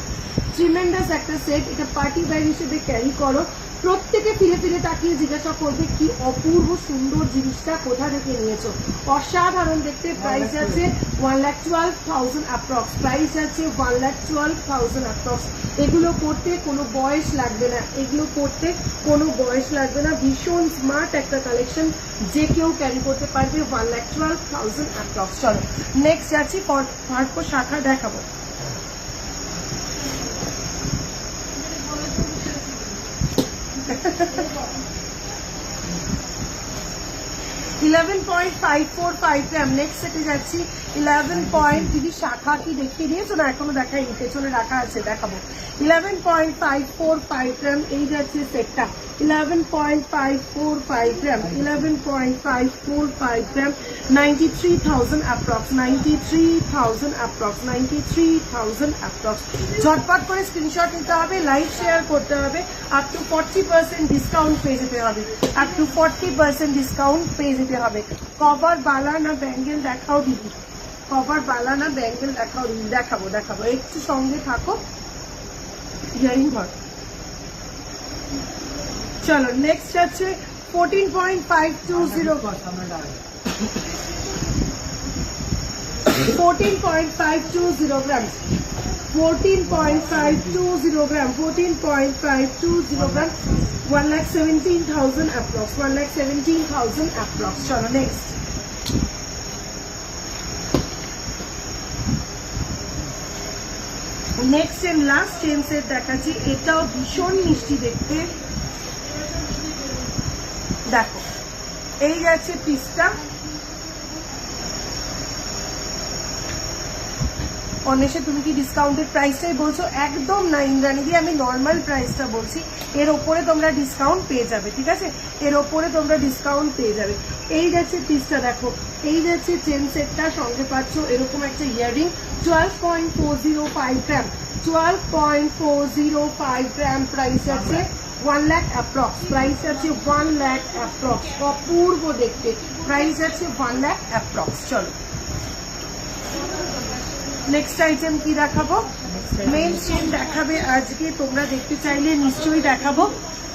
ট্রিমেন্ডাস একটা সেট, এটা পার্টি ওয়্যার হিসেবে ক্যারি করো। প্রত্যেকে ফিরে ফিরে তাকিয়ে জিজ্ঞাসা করবে কি অপূর্ব সুন্দর জিনিসটা কোথা থেকে নিয়েছো, অসাধারণ দেখতে। প্রাইস আছে 1,12,000 অ্যাপ্রক্স, প্রাইস আছে 1,12,000 অ্যাপ্রক্স। এগুলো করতে কোনো বয়স লাগবে না, এগুলো করতে কোনো বয়স লাগবে না। ভীষণ স্মার্ট একটা কালেকশন, যে কেউ ক্যারি করতে পারবে, 1,12,000 অ্যাপ্রক্স। চলো নেক্সট যাচ্ছি, পার্প শাখা দেখাবো। 11.545 গ্রাম। নেক্সট সেটে যাচ্ছি 11. দিদি শাখা কি দেখিয়ে দিয়েছো না? এখনো দেখাইনি, পেছনে রাখা আছে, দেখাবো। 11.545 গ্রাম এই যাচ্ছে সেটটা, 11.545 গ্রাম, 11.545 গ্রাম, 93,000 অ্যাপ্রক্স, 93,000 অ্যাপ্রক্স, 93,000 অ্যাপ্রক্স। ঝটপট করে স্ক্রিনশট নিতে হবে, লাইভ শেয়ার করতে হবে। আপ টু 40% ডিসকাউন্ট পেয়ে যেতে হবে, আপ টু 40% ডিসকাউন্ট পেয়ে যেতে হবে। কভার বালা না ব্যাঙ্গেল দেখাও দিদি, কভার বালা না ব্যাঙ্গেল দেখাও দিদি, দেখাবো দেখাবো, একটু সঙ্গে থাকো। ইয়ারিং ঘর। চলো নেক্সট আছে 14.520 gram, 14.520 gram, 14.520 gram, 1,17,000 approx, 1,17,000 approx. চলো next next and last chain set দেখাচ্ছি। এটাও ভীষণ মিষ্টি দেখতে, দেখো এই যাচ্ছে পিসটা। অন্বেষে তুমি কি ডিসকাউন্টেড প্রাইসটাই বলছো? একদম না ইন্দ্রাণী দি, আমি নর্মাল প্রাইসটা বলছি। এর ওপরে তোমরা ডিসকাউন্ট পেয়ে যাবে, ঠিক আছে, এর ওপরে তোমরা ডিসকাউন্ট পেয়ে যাবে। এই যাচ্ছে পিসটা, দেখো এই যাচ্ছে চেন সেটটা, সঙ্গে পাচ্ছ এরকম একটা ইয়ারিং। 12.405 গ্রাম, 12.405 গ্রাম, প্রাইস আছে 1 লাখ অ্যাপ্রক্স, প্রাইস আছে 1 লাখ অ্যাপ্রক্স। অপূর্ব দেখতে, প্রাইস আছে 1 লাখ অ্যাপ্রক্স। চলো নেক্সট আইটেম কি দেখাবো? মেন চেন দেখাবে আজকে, তোমরা দেখতে চাইলে নিশ্চয়ই দেখাবো,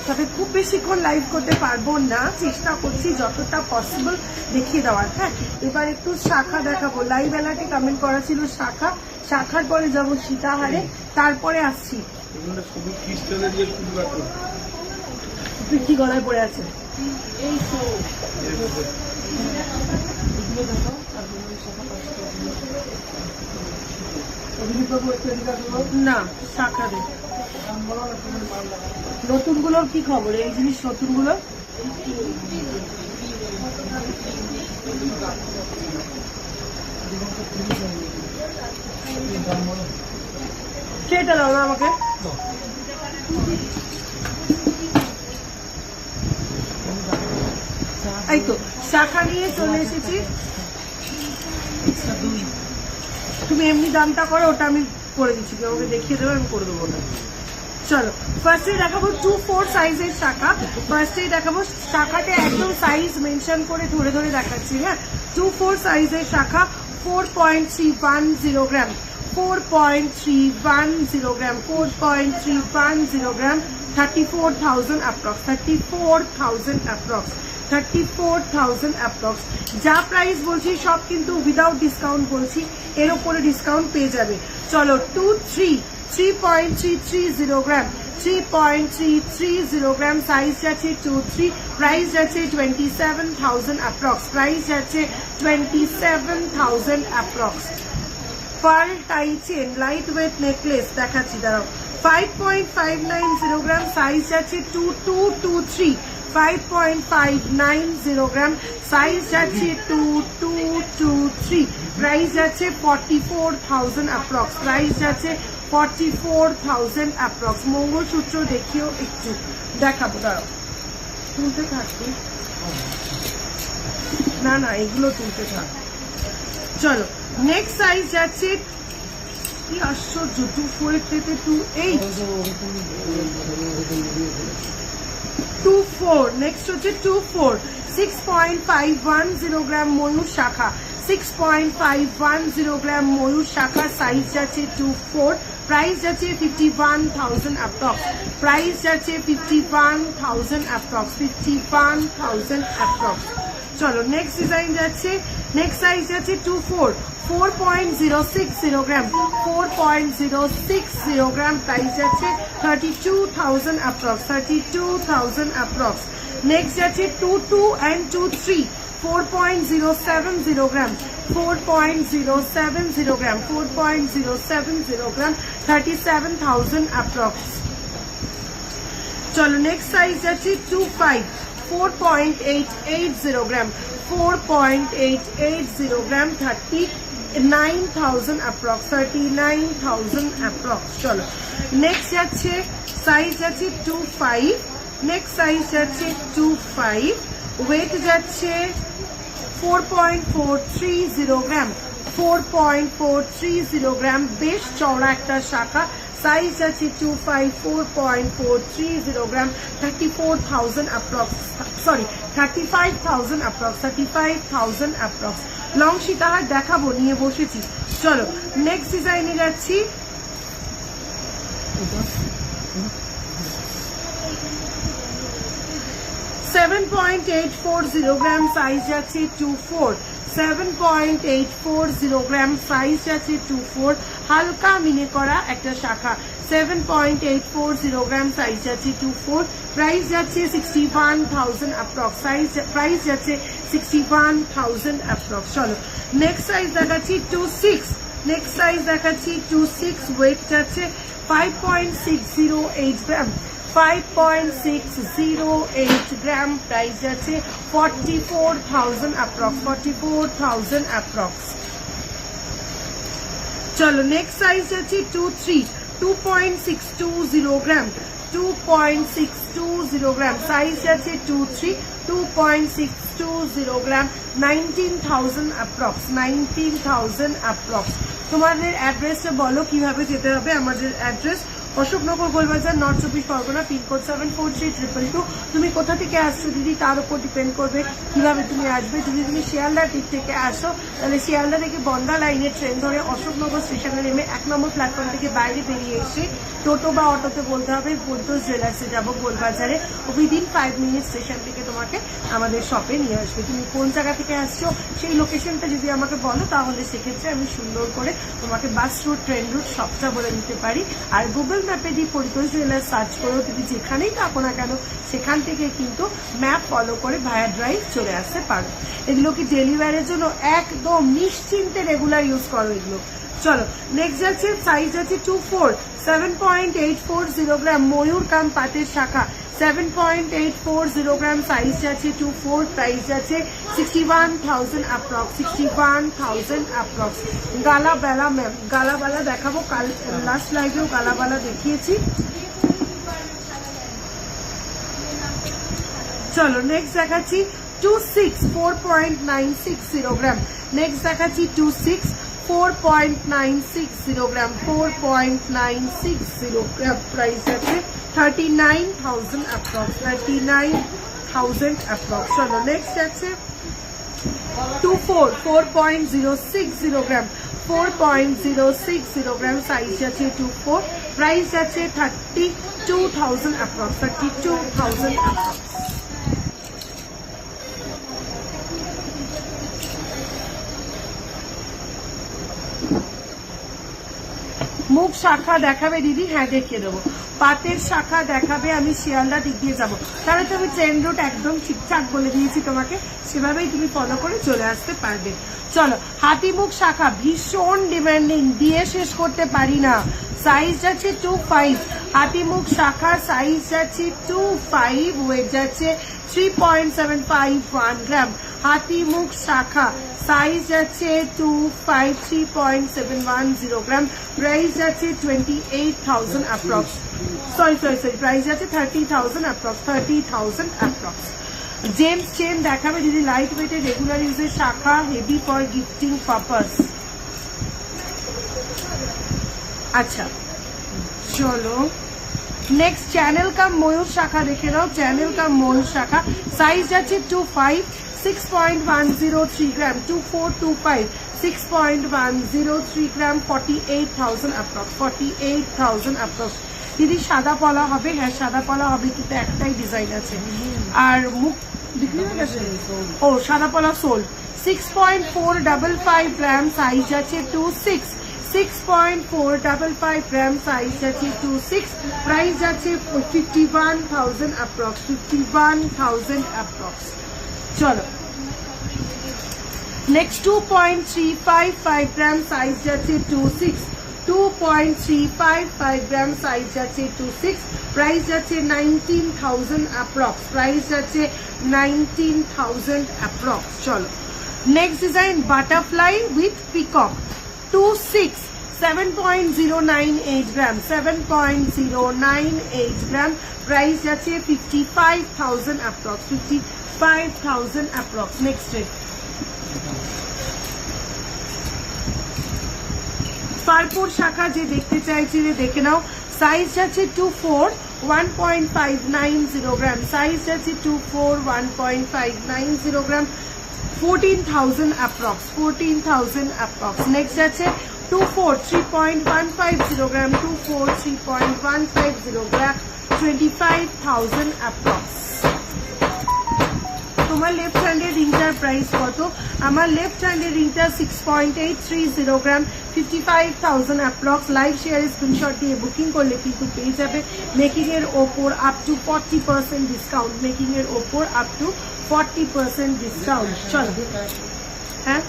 তবে খুব বেশিক্ষণ লাইভ করতে পারবো না, চেষ্টা করছি যতটা পসিবল দেখিয়ে দেওয়ার। হ্যাঁ, এবার একটু শাখা দেখাবো। লাইভ অ্যালার্টে কমেন্ট করা ছিল শাখা, শাখার পরে যাবো সীতাহারে, তারপরে আসছি। কি গলায় পড়ে আছে এই তো না, শাখা দে। নতুনগুলোর কি খবর? এই জিনিস নতুনগুলো সেটা দাও না আমাকে। এই তো শাখা নিয়ে চলে এসেছি। তুমি এমনি দামটা করো, ওটা আমি করে দিচ্ছি, তুমি আমাকে দেখিয়ে দেবো, আমি করে দেবো না। চলো ফার্স্টে দেখাবো 2-4 সাইজের শাখা। ফার্স্টে দেখাবো শাখাতে একদম সাইজ মেনশন করে ধরে ধরে দেখাচ্ছি। হ্যাঁ, 2-4 সাইজের শাখা, 4.310 গ্রাম, 4.310 গ্রাম, 4.310 গ্রাম, 34,000 অ্যাপ্রক্স, 34,000 অ্যাপ্রক্স, 34,000 অ্যাপ্রক্স। যা প্রাইস বলছি সব কিন্তু উইদাউট ডিসকাউন্ট বলছি, এর উপরে ডিসকাউন্ট পেয়ে যাবে। চলো 3.330 গ্রাম, 3.330 গ্রাম, সাইজ যাচ্ছে 2-3, প্রাইস যাচ্ছে 27,000 অ্যাপ্রক্স, প্রাইস যাচ্ছে 27,000 অ্যাপ্রক্স। পার টাই চেন লাইট ওয়েট নেকলেস দেখাচ্ছি, দাঁড়াও। 5.590 গ্রাম, সাইজ যাচ্ছে 2223, 5.590 গ্রাম, সাইজ যাচ্ছে 2223, প্রাইস যাচ্ছে 44,000 অ্যাপ্রক্স, প্রাইস যাচ্ছে 44,000 অ্যাপ্রক্স। মঙ্গলসূত্র দেখিও একটু, দেখাবো, দাঁড়াও তুলতে থাকবে না, না এগুলো তুলতে থাক। চলো নেক্সট সাইজ যাচ্ছে, কি আশ্চর্য, 2-4 থেকে 2-8, 2-4, নেক্সট হচ্ছে 2-4, 6.510 গ্রাম ময়ূর শাখা, 6.510 গ্রাম ময়ূর শাখা, সাইজ যাচ্ছে 2-4, প্রাইস যাচ্ছে 51,000 অ্যাপ্রক্স, প্রাইস যাচ্ছে 51,000 অ্যাপ্রক্স, 51,000 অ্যাপ্রক্স। চলো নেক্সট ডিজাইন যাচ্ছে, নেক্সট সাইজ যাচ্ছে 2-4, 4.060 গ্রাম, 4.060 গ্রাম, প্রাইস যাচ্ছে 32,000 অ্যাপ্রক্স, 32,000 অ্যাপ্রক্স। নেক্সট যাচ্ছে 2-2 and 2-3, 4.070 gram, 4.070 gram, 4.070 gram, 37,000 approx. চলো নেক্সট সাইজ যাচ্ছে 2-5, 4.880 গ্রাম, 4.880 গ্রাম, 39,000 অ্যাপ্রক্স, 39,000 অ্যাপ্রক্স। চলো নেক্সট যাচ্ছে সাইজ যাচ্ছে 2-5, নেক্সট সাইজ যাচ্ছে 2-5, ওয়েট যাচ্ছে 4.430 গ্রাম, 4.430 গ্রাম, বেশ চওড়া একটা শাখা, সাইজ আছে 2-5, 4.430 গ্রাম, 34,000 approx, sorry 35,000 approx, 35,000 approx. Long সীতাহার দেখাবো, নিয়ে বসেছি। চলো নেক্সট ডিজাইনে যাচ্ছি, 7.840 গ্রাম, সাইজ যাচ্ছে 2-4, 7.840 গ্রাম, সাইজ যাচ্ছে 2-4, হালকা মিনে করা একটা শাখা, 7.840 গ্রাম, সাইজ যাচ্ছে 2-4, প্রাইস যাচ্ছে 61,000 অ্যাপ্রক্স, প্রাইস যাচ্ছে 61,000 অ্যাপ্রক্স। চলো নেক্সট সাইজ দেখাচ্ছি 2-6, নেক্সট সাইজ দেখাচ্ছি 2-6, ওয়েট যাচ্ছে 5.608 গ্রাম, 5.608 গ্রাম, প্রাইস যাচ্ছে 44,000 অ্যাপ্রক্স, 44,000 অ্যাপ্রক্স। চলো নেক্সট সাইজ যাচ্ছে 2-3, 2.620 গ্রাম, 2.620 গ্রাম, সাইজ যাচ্ছে 2-3, 2.620 গ্রাম, 19,000 অ্যাপ্রক্স, 19,000 অ্যাপ্রক্স। তোমাদের অ্যাড্রেসটা বলো কিভাবে যেতে হবে। আমাদের address Ashoknagar Golbazar, north 24 Parganas, pincode 74322। তুমি কোথা থেকে আসছো দিদি তার উপর ডিপেন্ড করবে কিভাবে তুমি আসবে। যদি তুমি শিয়ালদার দিক থেকে আসো তাহলে শিয়ালদা থেকে বনগা লাইনের ট্রেন ধরে অশোকনগর স্টেশনে নেমে 1 নম্বর প্ল্যাটফর্ম থেকে বাইরে বেরিয়ে এসে টোটো বা অটোতে বলতে হবে বৈদ্যুৎ জুয়েলার্সে যাবো গোলবাজারে, উইদিন 5 মিনিট স্টেশন থেকে তোমাকে আমাদের শপে নিয়ে আসবে। তুমি কোন জায়গা থেকে আসছো সেই লোকেশনটা যদি আমাকে বলো তাহলে সেক্ষেত্রে আমি সুন্দর করে তোমাকে বাস রুট, ট্রেন রুট সবটা বলে দিতে পারি। আর গুগল ম্যাপে দিয়ে পরিতোষ জুয়েলার্স সার্চ করেও তুমি যেখানেই থাকো না কেন সেখান থেকে কিন্তু ম্যাপ ফলো করে ভায়া ড্রাইভ চলে আসতে পারো। এগুলো কি ডেলিভারির জন্য একদম নিশ্চিন্তে রেগুলার ইউজ করো এগুলো। চলো নেক্সট যাচ্ছে সাইজ আছে 2-4, 7.840 গ্রাম, ময়ূর কাম পাটের শাখা, 7.840 গ্রাম, সাইজ যাচ্ছে 24, প্রাইস যাচ্ছে 61,000 অ্যাপ্রক্স, 61,000 অ্যাপ্রক্স। গালাবালা ম্যাম, গালাবালা দেখাবো, কাল লাস্ট লাইভেও গালাবালা দেখিয়েছি। চলো নেক্সট দেখাচ্ছি 26 4.960 গ্রাম, নেক্সট দেখাচ্ছি 26 4.960 গ্রাম, 4.960 গ্রাম, প্রাইস আছে 39,000 অ্যাপ্রক্স, 39,000 অ্যাপ্রক্স। চলো নেক্সট আছে 24 4.060 গ্রাম, 4.060 গ্রাম, সাইজ আছে 24, প্রাইস আছে 32,000 অ্যাপ্রক্স, 32,000 অ্যাপ্রক্স। মুখ শাখা দেখাবে দিদি? হ্যাঁ দেখিয়ে দেবো। পাতের শাখা দেখাবে, আমি শিয়ালদা দিক দিয়ে যাবো, তাহলে তো আমি ট্রেন রুট একদম ঠিকঠাক বলে দিয়েছি তোমাকে, সেভাবেই তুমি ফলো করে চলে আসতে পারবে। চলো হাতিমুখ শাখা ভীষণ ডিমান্ডিং, দিয়ে শেষ করতে পারি না, সাইজ যাচ্ছে 25, হাতিমুখ শাখা সাইজ যাচ্ছে 25, ওয়েট যাচ্ছে 3.751 গ্রাম, হাতিমুখ শাখা সাইজ যাচ্ছে 25, 3.710 গ্রাম, প্রাইস যাচ্ছে 28,000 অ্যাপ্রক্স, সরি প্রাইস যাচ্ছে 30,000 অ্যাপ্রক্স, 30,000 অ্যাপ্রক্স। জেমস চেন দেখাবে দিদি, লাইট ওয়েটের রেগুলার ইউজের শাখা, হেভি ফর গিফটিং পারপাস। আচ্ছা চলো নেক্সট চ্যানেল কাম ময়ূর শাখা দেখে নাও, চ্যানেল কাম ময়ূর শাখা সাইজ যাচ্ছে 25, 6.103 গ্রাম, 2425, 6.103 গ্রাম, 48,000 অ্যাপ্রক্স, 48,000 অ্যাপ্রক্স। দিদি সাদা পলা হবে? হ্যাঁ সাদা পলা হবে, কিন্তু একটাই ডিজাইন আছে। আর মুখ বিক্রি হয়ে গেছে? ও সাদা পলা সোল, 6.455 গ্রাম, সাইজ আছে 26, 6.455 গ্রাম, সাইজ আছে 26, প্রাইস আছে 51,000 অ্যাপ্রক্স, 51,000 অ্যাপ্রক্স। চলো নেক্সট 2.355 গ্রাম, সাইজ যাচ্ছে 26, 2.355 গ্রাম, সাইজ যাচ্ছে 26, প্রাইস যাচ্ছে 19,000 অ্যাপ্রক্স, প্রাইস যাচ্ছে 19,000 অ্যাপ্রক্স। চলো next design butterfly with peacock, 26, 7.098 gram, 7.098 gram, price যাচ্ছে 55,000 অ্যাপ্রক্স, 55,000 অ্যাপ্রক্স। নেক্সট ফারপুর শাখা যে দেখতে চাইছিলে দেখে নাও, সাইজ যাচ্ছে 24, 1.590 গ্রাম, সাইজ যাচ্ছে 24, 1.590 গ্রাম, 14,000 অ্যাপ্রক্স, 14,000 অ্যাপ্রক্স। নেক্সট আছে 24, 3.150 গ্রাম, 24, 3.150 গ্রাম, 25,000 অ্যাপ্রক্স। তোমার লেফট হ্যান্ডের রিংটার প্রাইস কত? আমার লেফট হ্যান্ডের রিংটা 6.830 গ্রাম, 55,000 অ্যাপ্রক্স। লাইভ শেয়ারে স্ক্রিনশট দিয়ে বুকিং করলে কিন্তু পেয়ে যাবে মেকিং এর ওপর আপ টু 40% ডিসকাউন্ট, মেকিং এর ওপর আপ টু 40% ডিসকাউন্ট। চলো হ্যাঁ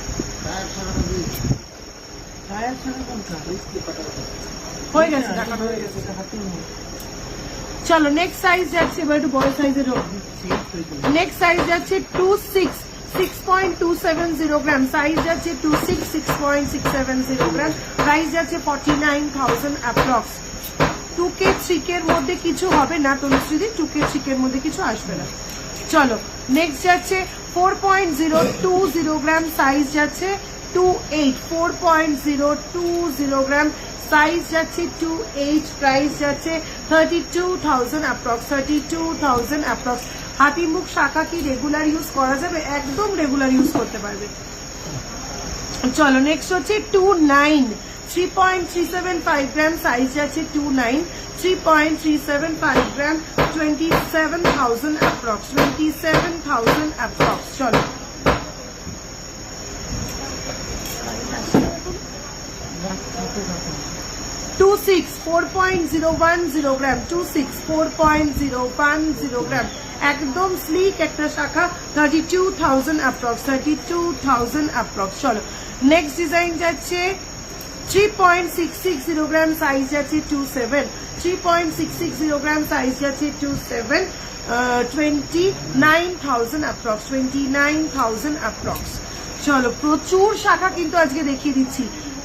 হয়ে গেছে, টাকাটা হয়ে গেছে। চলো নেক্সট সাইজ যাচ্ছে, এবার একটু বড় সাইজের নেক্সট সাইজ যাচ্ছে 26, 6.270 গ্রাম, সাইজ যাচ্ছে 26, 6.670 গ্রাম, প্রাইস যাচ্ছে 49,000 অ্যাপ্রক্স। 2K 3K এর মধ্যে কিছু হবে না তনুশ্রীদি, 2K 3K এর মধ্যে কিছু আসবে না। চলো নেক্সট যাচ্ছে 4.020 গ্রাম, সাইজ যাচ্ছে 28, 4.020 গ্রাম, সাইজ যাচ্ছে 28, প্রাইস যাচ্ছে 32,000 অ্যাপ্রক্স, 32,000 অ্যাপ্রক্স। হাতিমুখ শাখা কি রেগুলার ইউজ করা যাবে? একদম রেগুলার ইউজ করতে পারবে। চলো নেক্সট হচ্ছে 29, 3.375 গ্রাম, সাইজ যাচ্ছে 29, 3.375 গ্রাম, 27,000 অ্যাপ্রক্স, 27,000 অ্যাপ্রক্স। চলো 26, 4.010 গ্রাম, 26, 4.010 গ্রাম, একদম স্লিক একটা শাখা, 32,000 অ্যাপ্রক্স, 32,000 অ্যাপ্রক্স। চলো নেক্সট ডিজাইন যাচ্ছে 3.660 গ্রাম সাইজ যাচ্ছে 27, 3.660 গ্রাম সাইজ যাচ্ছে 27, 29,000 অ্যাপ্রক্স, 29,000 অ্যাপ্রক্স। চলো প্রচুর শাখা কিন্তু আজকে দেখিয়ে দিচ্ছি।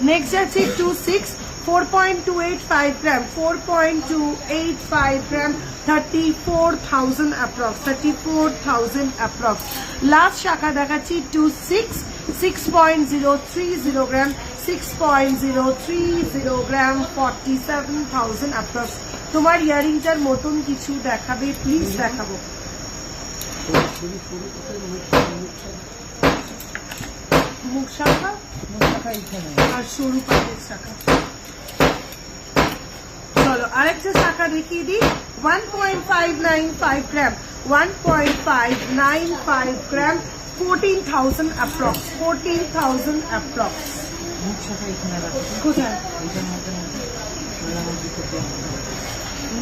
নেক্সট যাচ্ছে 26, 4.285 গ্রাম, 4.285 গ্রাম, 34,000 অ্যাপ্রক্স, 34,000 অ্যাপ্রক্স। লাস্ট শাখা দেখাচ্ছি 26, 6.030 গ্রাম, 6.030 গ্রাম, 47,000 অ্যাপ্রক্স। তোমার ইয়ারিংটার মতন কিছু দেখাবে প্লিজ, দেখাবো। মুখ শাখা আর সরু পাতের শাখা। চলো আরেকটা শাখা দেখিয়ে দিই। 1.595 গ্রাম, 1.595 গ্রাম, 14,000 অ্যাপ্রক্স, 14,000 অ্যাপ্রক্স। কোথায়?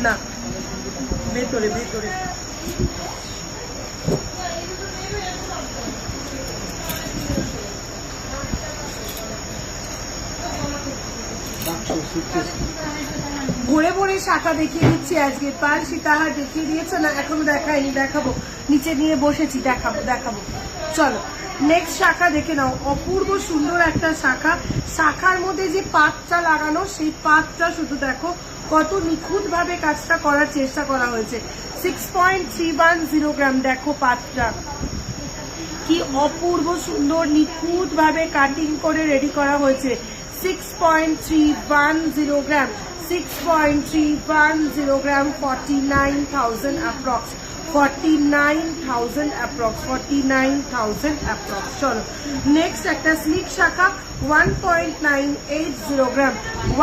না, ভেতরে ভেতরে। ভরে ভরে শাখা দেখিয়ে দিচ্ছি আজকে। পাল সীতাহার দেখিয়ে দিয়েছে না, এখনো দেখাইনি, দেখাবো। নিচে নিয়ে বসেছি, দেখাবো দেখাবো। চলো নেক্সট শাখা দেখে নাও। অপূর্ব সুন্দর একটা শাখা। শাখার মধ্যে যে পাতটা লাগানো, সেই পাতটা শুধু দেখো কত নিখুঁত ভাবে কাজটা করার চেষ্টা করা হয়েছে। 6.310 গ্রাম, দেখো পাতটা কি অপূর্ব সুন্দর নিখুঁত ভাবে কাটিং করে রেডি করা হয়েছে। 6.310 গ্রাম, 6.310 গ্রাম, 49,000 অ্যাপ্রক্স, 49,000 অ্যাপ্রক্স, 49,000 অ্যাপ্রক্স। চলো নেক্সট একটা স্লিক শাখা 1.980 গ্রাম,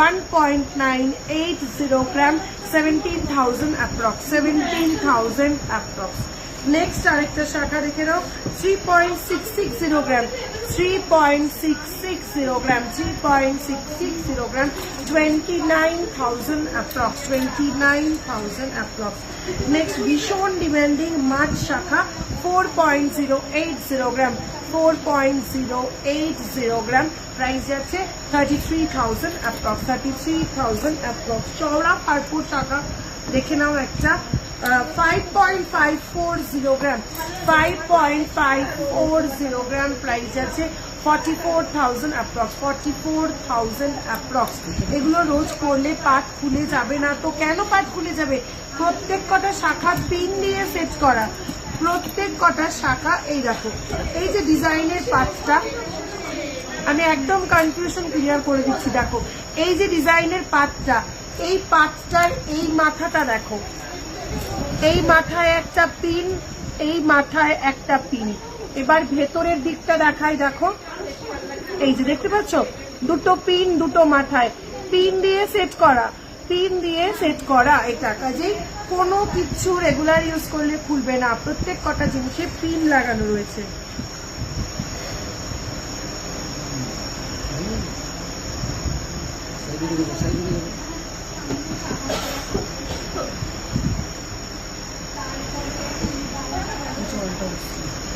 1.980 গ্রাম, 17,000 অ্যাপ্রক্স, 17,000 অ্যাপ্রক্স। নেক্সট আরেকটা শাখা দেখে নাও 3.660 গ্রাম, 3.660 গ্রাম, 3.660 গ্রাম, 29,000 অ্যাপ্রক্স, 29,000 অ্যাপ্রক্স। নেক্সট ভীষণ ডিমান্ডিং মাছ শাখা 4.080 গ্রাম, 4.080 গ্রাম, প্রাইস যাচ্ছে 33,000 অ্যাপ্রক্স, 33,000 অ্যাপ্রক্স। চওড়া পারপুর শাখা দেখে নাও একটা 5.540 গ্রাম, 5.540 গ্রাম, প্রাইস আছে 44,000 অ্যাপ্রক্স, 44,000 অ্যাপ্রক্স। এগুলো রোজ করলে পাট খুলে যাবে না তো? কেন পাট খুলে যাবে? প্রত্যেক কটা শাখা পিন দিয়ে সেট করা, প্রত্যেক কটা শাখা। এই দেখো এই যে ডিজাইনের পাটটা, আমি একদম কনফিউশন ক্লিয়ার করে দিচ্ছি। দেখো এই যে ডিজাইনের পাটটা, এই পাটটার এই মাথাটা দেখো, এই মাথায় একটা পিন, এই মাথায় একটা পিন। এবার ভেতরের দিকটা দেখাই, দেখো এই যে দেখতে পাচ্ছ দুটো পিন, দুটো মাথায় পিন দিয়ে সেট করা, পিন দিয়ে সেট করা। এটা কাজেই কোনো কিছু রেগুলার ইউজ করলে খুলবে না, প্রত্যেক কটা জিনিসে পিন লাগানো রয়েছে।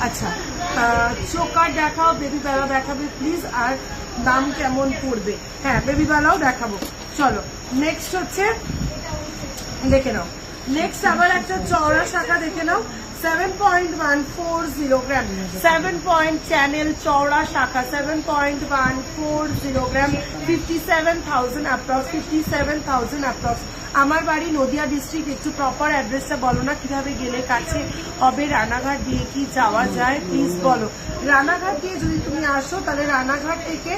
আচ্ছা চোকার দেখাও, বেবি বেলা দেখাবে প্লিজ, আর দাম কেমন পড়বে? হ্যাঁ বেবি বেলাও দেখাবো। চলো নেক্সট হচ্ছে দেখে নাও, নেক্সট আবার একটা চওড়া শাখা দেখে নাও 7.140 গ্রাম, 7 পয়েন্ট চ্যানেল চওড়া শাখা 7.140 গ্রাম, 57,000 অ্যাপ্রক্স, 57,000 অ্যাপ্রক্স। আমার বাড়ি নদিয়া ডিস্ট্রিক্ট, একটু প্রপার অ্যাড্রেসটা বলো না, কিভাবে গেলে কাছে হবে? রানাঘাট দিয়ে কি যাওয়া যায় প্লিজ বলো। রানাঘাট দিয়ে যদি তুমি আসো তাহলে রানাঘাট থেকে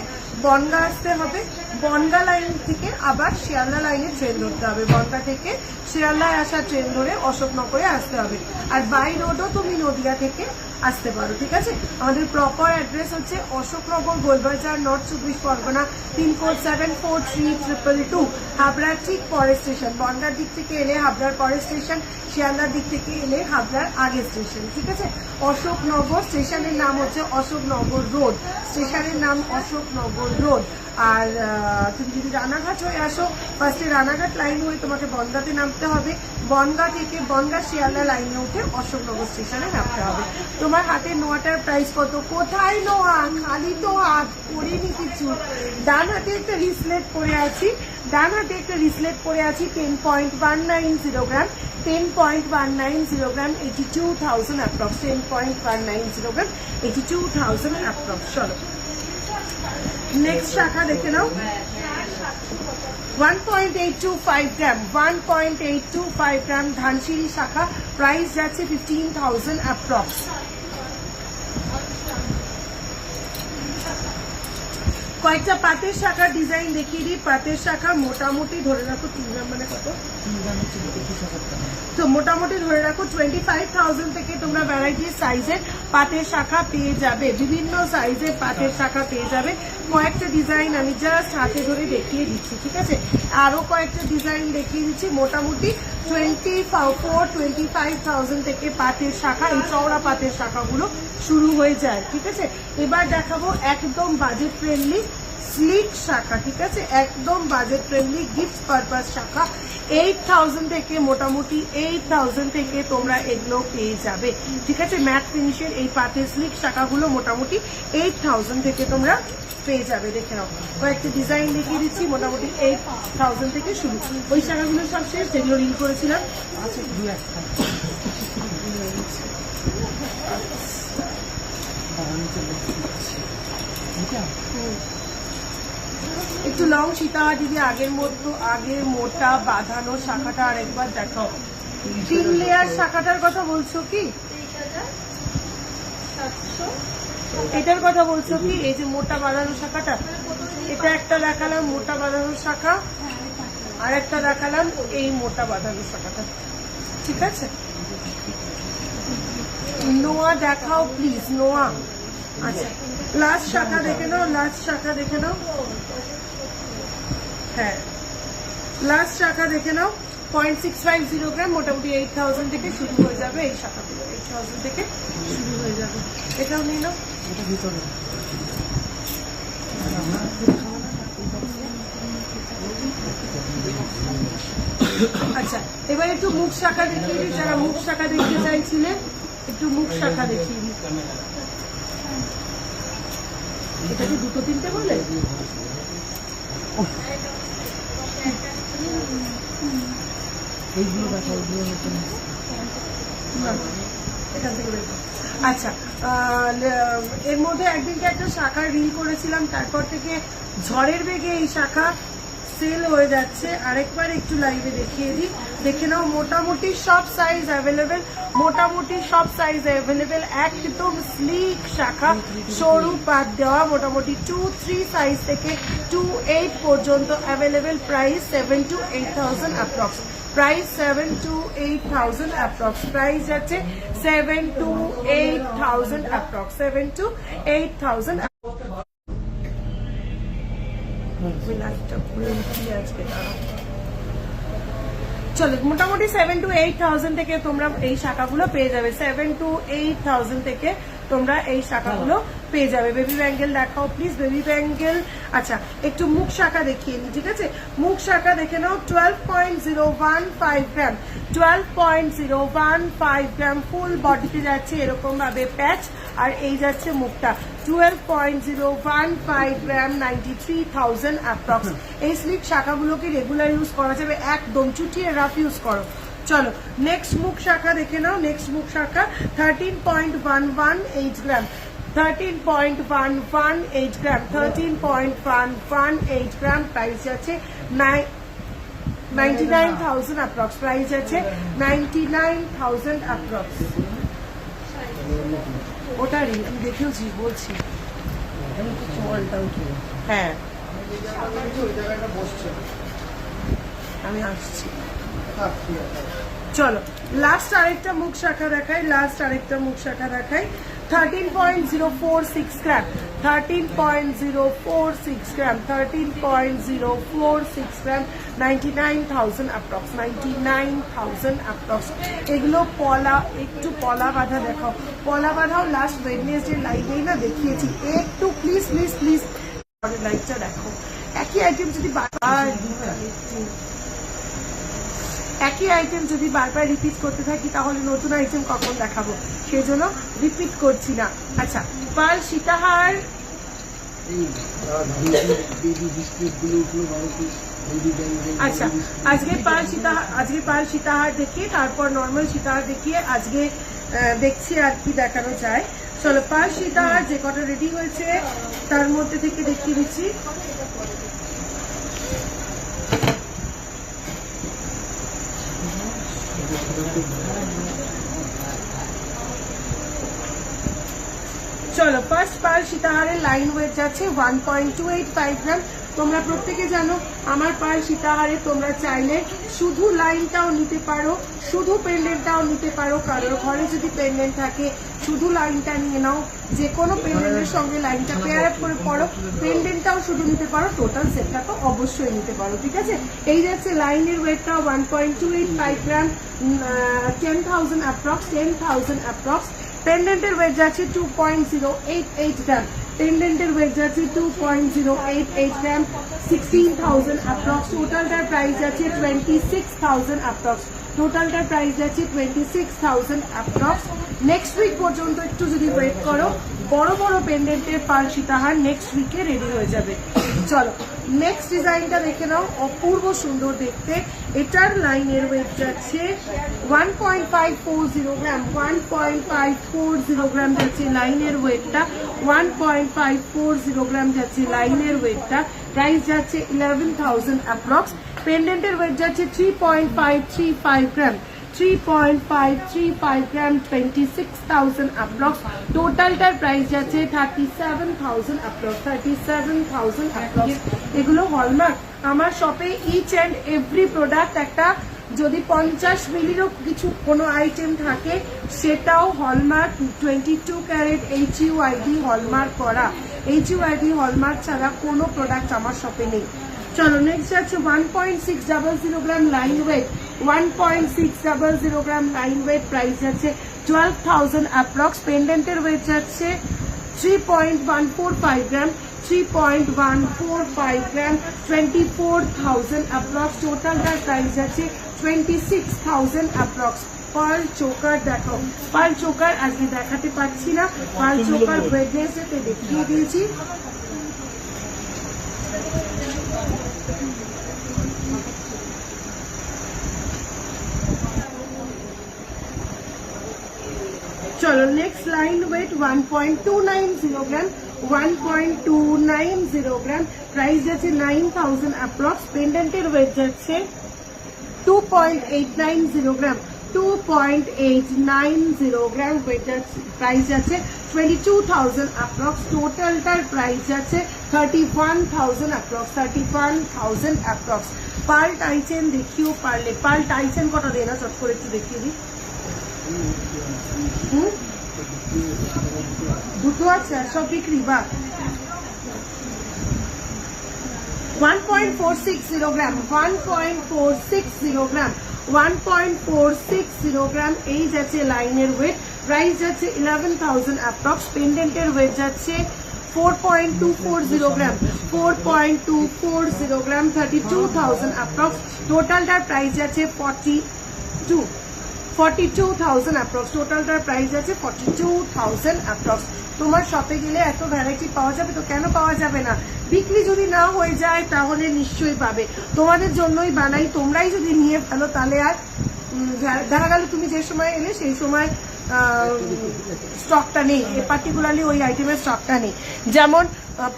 বনগা আসতে হবে, বনগা লাইন থেকে আবার শিয়ালদা লাইনে ট্রেন ধরতে হবে, বনগা থেকে শিয়ালদায় আসা ট্রেন ধরে অশোকনগরে আসতে হবে। আর বাই রোডও তুমি নদিয়া থেকে আসতে পারো, ঠিক আছে? আমাদের প্রপার অ্যাড্রেস হচ্ছে অশোকনগর, গোলবাজার, নর্থ 24 পরগনা, পিনকোড 743222, হাবড়ার ঠিক পরের স্টেশন। স্টেশন, বনগার দিক থেকে এলে হাবড়ার পরের স্টেশন, শিয়ালদার দিক থেকে এলে হাবড়ার আগে স্টেশন, ঠিক আছে। অশোকনগর স্টেশনের নাম হচ্ছে অশোকনগর রোড, স্টেশনের নাম অশোকনগর রোড। আর তুমি যদি রানাঘাট হয়ে আসো, ফার্স্টে রানাঘাট লাইন হয়ে তোমাকে বনগাঁতে নামতে হবে, বনগাঁ থেকে বনগাঁ শিয়ালদা লাইনে উঠে অশোকনগর স্টেশনে নামতে হবে। তোমার হাতে নোয়াটার প্রাইস কত? কোথায় নোয়া? খালি তো হাত, করিনি কিছু। ডান হাতে একটা রিসলেট পরে আছি, ডান হাতে একটা রিসলেট পরে আছি 10.190 গ্রাম, 10.190 গ্রাম, 82,000 অ্যাপ্রক্স, 10.190 গ্রাম, 82,000 অ্যাপ্রক্স। চলো নেক্সট শাখা দেখে নাও। 1.825 গ্রাম, 1.825 গ্রাম ধানসিঁড়ি শাখা, প্রাইস যাচ্ছে 15,000 অ্যাপ্রক্স। কয়েকটা পাতের শাখার ডিজাইন দেখিয়ে দিই। পাতের শাখা মোটামুটি ধরে রাখো 3 গ্রাম মানে কত, তো মোটামুটি ধরে রাখো 25,000 থেকে তোমরা ভ্যারাইটি সাইজের পাতের শাখা পেয়ে যাবে, বিভিন্ন সাইজের পাতের শাখা পেয়ে যাবে। কয়েকটা ডিজাইন আমি জাস্ট হাতে ধরে দেখিয়ে দিচ্ছি, ঠিক আছে। আরো কয়েকটা ডিজাইন দেখিয়ে দিচ্ছি। মোটামুটি 25,000 থেকে পাতের শাখা, এই চওড়া পাতের শাখাগুলো শুরু হয়ে যায়, ঠিক আছে। এবার দেখাবো একদম বাজেট ফ্রেন্ডলি স্লিক শাখা, ঠিক আছে, একদম বাজেট ফ্রেন্ডলি গিফট পারপাস শাখা। 8,000 থেকে, মোটামুটি 8,000 থেকে তোমরা এগুলো পেয়ে যাবে, ঠিক আছে। ম্যাট ফিনিশের এই পাতের স্লিক শাখাগুলো মোটামুটি 8,000 থেকে তোমরা পেয়ে যাবে। দেখে নাও কয়েকটি ডিজাইন দেখিয়ে দিচ্ছি, মোটামুটি 8,000 থেকে শুরু। ওই শাখাগুলো সব শেষ, যেগুলো রিল করেছিলাম। আচ্ছা দু একটা একটু লং সীতাহাটি দিয়ে আগের মতো, আগের মোটা বাঁধানো শাখাটা আরেকবার দেখাও। 3 লেয়ার শাখাটার কথা বলছো কি? এটার কথা বলছো কি? এই যে মোটা বাঁধানো শাখাটা, এটা একটা দেখালাম মোটা বাঁধানো শাখা, আর একটা দেখালাম এই মোটা বাঁধানো শাখাটা, ঠিক আছে। নোয়া দেখাও প্লিজ, নোয়া। আচ্ছা লাস্ট শাখা দেখে নাও, লাস্ট শাখা দেখে নাও। হ্যাঁ লাস্ট শাখা দেখে নাও। 0.650 গ্রাম, মোটামুটি 8,000 থেকে শুরু হয়ে যাবে এই শাখাগুলো, 8,000 থেকে শুরু হয়ে যাবে। এটাও নিয়ে নাও। আচ্ছা এবার একটু মুখ শাখা দেখিয়ে দিই, যারা মুখ শাখা দেখতে চাইছিলেন একটু মুখ শাখা দেখিয়ে দিই। এটা কি 2-3টে বলে? আচ্ছা এর মধ্যে একদিনকে একটা শাখার রিল করেছিলাম, তারপর থেকে ঝড়ের বেগে এই শাখা সেল হয়ে যাচ্ছে। আরেকবার একটু লাইভে দেখিয়ে দিই, দেখে নাও। মোটামুটি সব সাইজ অ্যাভেলেবেল, মোটামুটি সব সাইজ অ্যাভেলেবেল, একদম স্লিক শাখা, সরু পাত দেওয়া, মোটামুটি 2-3 সাইজ থেকে 2-8 পর্যন্ত available. Price 7 to 8,000 approx, price 7 to 8,000 approx, price যাচ্ছে 7 to 8,000 অ্যাপ্রক্স, 7 to 8,000। চলো মোটামুটি 7 to 8,000 থেকে তোমরা এই শাখাগুলো পেয়ে যাবে, 7 to 8,000 থেকে তোমরা এই শাখাগুলো পেয়ে যাবে। বেবি ব্যাঙ্গেল দেখাও প্লিজ, বেবি ব্যাঙ্গেল। আচ্ছা একটু মুখ শাখা দেখিয়ে নি, ঠিক আছে। মুখ শাখা দেখে নাও। 12.015 গ্রাম, 12.015 গ্রাম, ফুল বডিতে যাচ্ছে এরকম ভাবে প্যাচ, আর এই যাচ্ছে মুখটা। 12.015 গ্রাম, 93,000 অ্যাপ্রক্স। এই স্লিক শাখাগুলোকে রেগুলার ইউজ করা যাবে, একদম চুটিয়ে রাফ ইউজ করো। চলো নেক্সট মুখ শাখা দেখে নাও। নেক্সট মুখ শাখা 13.118 গ্রাম, 13.118 গ্রাম, 13.118 গ্রাম, প্রাইস আছে 99,000 অ্যাপ্রক্স, প্রাইস আছে 99,000 অ্যাপ্রক্স। ওটারই আমি দেখেওছি, বলছি হ্যাঁ আমি আসছি। চলো লাস্ট আরেকটা মুখ শাখা দেখাই, লাস্ট আরেকটা মুখ শাখা দেখাই। 13.046 গ্রাম, 13.046 গ্রাম, 13.046 গ্রাম, 99,000 অ্যাপ্রক্স, 99,000 অ্যাপ্রক্স। এগুলো পলা, একটু পলা বাঁধা দেখাও, পলা বাঁধাও লাস্ট ওয়েডনেসডে লাইভেই না দেখিয়েছি, একটু প্লিজ প্লিজ প্লিজ লাইভটা দেখো। একই আইটেম যদি বারবার রিপিট করতে থাকি তাহলে নতুন আইটেম কখন দেখাবো, সেই জন্য রিপিট করছি না। আচ্ছা, পাল সীতাহার, আচ্ছা আজকে পাল সীতাহার দেখিয়ে তারপর নর্মাল সীতাহার দেখিয়ে আজকে দেখছি আর কি দেখানো যায়। চলো পাল সীতাহার যে কটা রেডি হয়েছে তার মধ্যে থেকে দেখিয়ে দিচ্ছি। চলো ফার্স্ট পাল সীতাহারের লাইন ওয়েট যাচ্ছে 1.285 গ্রাম। তোমরা প্রত্যেকে জানো আমার পাল সীতাহারে তোমরা চাইলে শুধু লাইনটাও নিতে পারো, শুধু পেন্ডেন্টটাও নিতে পারো। কারোর ঘরে যদি পেন্ডেন্ট থাকে শুধু লাইনটা নিয়ে নাও, যে কোনো পেন্ডেন্টের সঙ্গে লাইনটা পেয়ার আপ করে পড়ো, পেন্ডেন্টটাও শুধু নিতে পারো, টোটাল সেটটা তো অবশ্যই নিতে পারো। ঠিক আছে, এই যাচ্ছে লাইনের ওয়েটটা 1.285 গ্রাম, 10,000 অ্যাপ্রক্স, 10,000 অ্যাপ্রক্স। পেন্ডেন্টের ওয়েট যাচ্ছে 2.088 গ্রাম, পেন্ডেন্টের ওয়েট যাচ্ছে 2.088 গ্রাম, 16,000 অ্যাপ্রক্স। টোটালটার প্রাইস যাচ্ছে 26,000 অ্যাপ্রক্স, টোটালটার প্রাইস যাচ্ছে 26,000 অ্যাপ্রক্স। নেক্সট উইক পর্যন্ত একটু যদি ওয়েট করো, বড় বড় পেন্ডেন্টের পাল সীতাহার নেক্সট উইকে রেডি হয়ে যাবে। চলো নেক্সট ডিজাইনটা দেখে নাও, অপূর্ব সুন্দর দেখতে। এটার লাইনের ওয়েট যাচ্ছে 1.540 গ্রাম, 1.540 গ্রাম যাচ্ছে লাইনের ওয়েটটা, 1.540 গ্রাম যাচ্ছে লাইনের ওয়েটটা। প্রাইস যাচ্ছে 11,000 অ্যাপ্রক্স। পেন্ডেন্টের ওয়েট যাচ্ছে 3.535 গ্রাম, 3.535 গ্রাম, 26,000 অ্যাপ্রক্স। টোটালটার প্রাইস যাচ্ছে 37,000 অ্যাপ্রক্স, 37,000 অ্যাপ্রক্স। এগুলো হলমার্ক। আমার শপে ইচ অ্যান্ড এভরি প্রোডাক্ট একটা যদি 50 মিলিরও কিছু কোনো আইটেম থাকে সেটাও হলমার্ক, 22 ক্যারেট HUID হলমার্ক করা। HUID হলমার্ক ছাড়া কোনো প্রোডাক্ট আমার শপে নেই। চলো নেক্সট যাচ্ছে 1.600 গ্রাম লাইন ওয়েট, 1.600 গ্রাম লাইন ওয়েট। প্রাইস যাচ্ছে 12,000 অ্যাপ্রক্স। পেন্ডেন্টের ওয়েট যাচ্ছে 3.145 গ্রাম, 3.145 গ্রাম, 24,000 অ্যাপ্রক্স। টোটালটার প্রাইস যাচ্ছে 26,000 অ্যাপ্রক্স। পার্ল চোকার দেখাও, পার্ল চোকার আজকে দেখাতে পারছি না, পার্ল চোকার ওয়েডনেসডেতে দেখিয়ে দিয়েছি। চলো নেক্সট লাইন ওয়েট 1.290 গ্রাম, 1.290 গ্রাম। প্রাইস যাচ্ছে 9,000 অ্যাপ্রক্স। পেন্ডেন্টের ওয়েট যাচ্ছে 2.890 গ্রাম, 2.890 গ্রাম ওয়েট যাচ্ছে। প্রাইস যাচ্ছে 22,000 অ্যাপ্রক্স। টোটালটার প্রাইস যাচ্ছে 31,000 অ্যাপ্রক্স, 31,000 অ্যাপ্রক্স। পার্ল টাইচেন দেখিও পারলে, পার্ল টাইচেন কটা দেনা চট করে একটু দেখিয়ে দিই। দুটো আছে সব বিক্রি বা 1.460 গ্রাম, 1.460 গ্রাম, 1.460 গ্রাম। এই যাচ্ছে লাইনের ওয়েট। প্রাইস যাচ্ছে 11,000 অ্যাপ্রক্স। পেন্ডেন্টের ওয়েট যাচ্ছে 4.240 গ্রাম, 4.240 গ্রাম, 32,000 অ্যাপ্রক্স। টোটালটার প্রাইস যাচ্ছে 42,000 অ্যাপ্রক্স। টোটালটার প্রাইস আছে 42,000 অ্যাপ্রক্স। তোমার শপে গেলে এত ভ্যারাইটি পাওয়া যাবে তো, কেন পাওয়া যাবে না? বিক্রি যদি না হয়ে যায় তাহলে নিশ্চয়ই পাবে। তোমাদের জন্যই বানাই, তোমরাই যদি নিয়ে ফেলো তাহলে আর দেখা গেল তুমি যে সময় এলে সেই সময় স্টকটা নেই, পার্টিকুলারলি ওই আইটেমের স্টকটা নেই। যেমন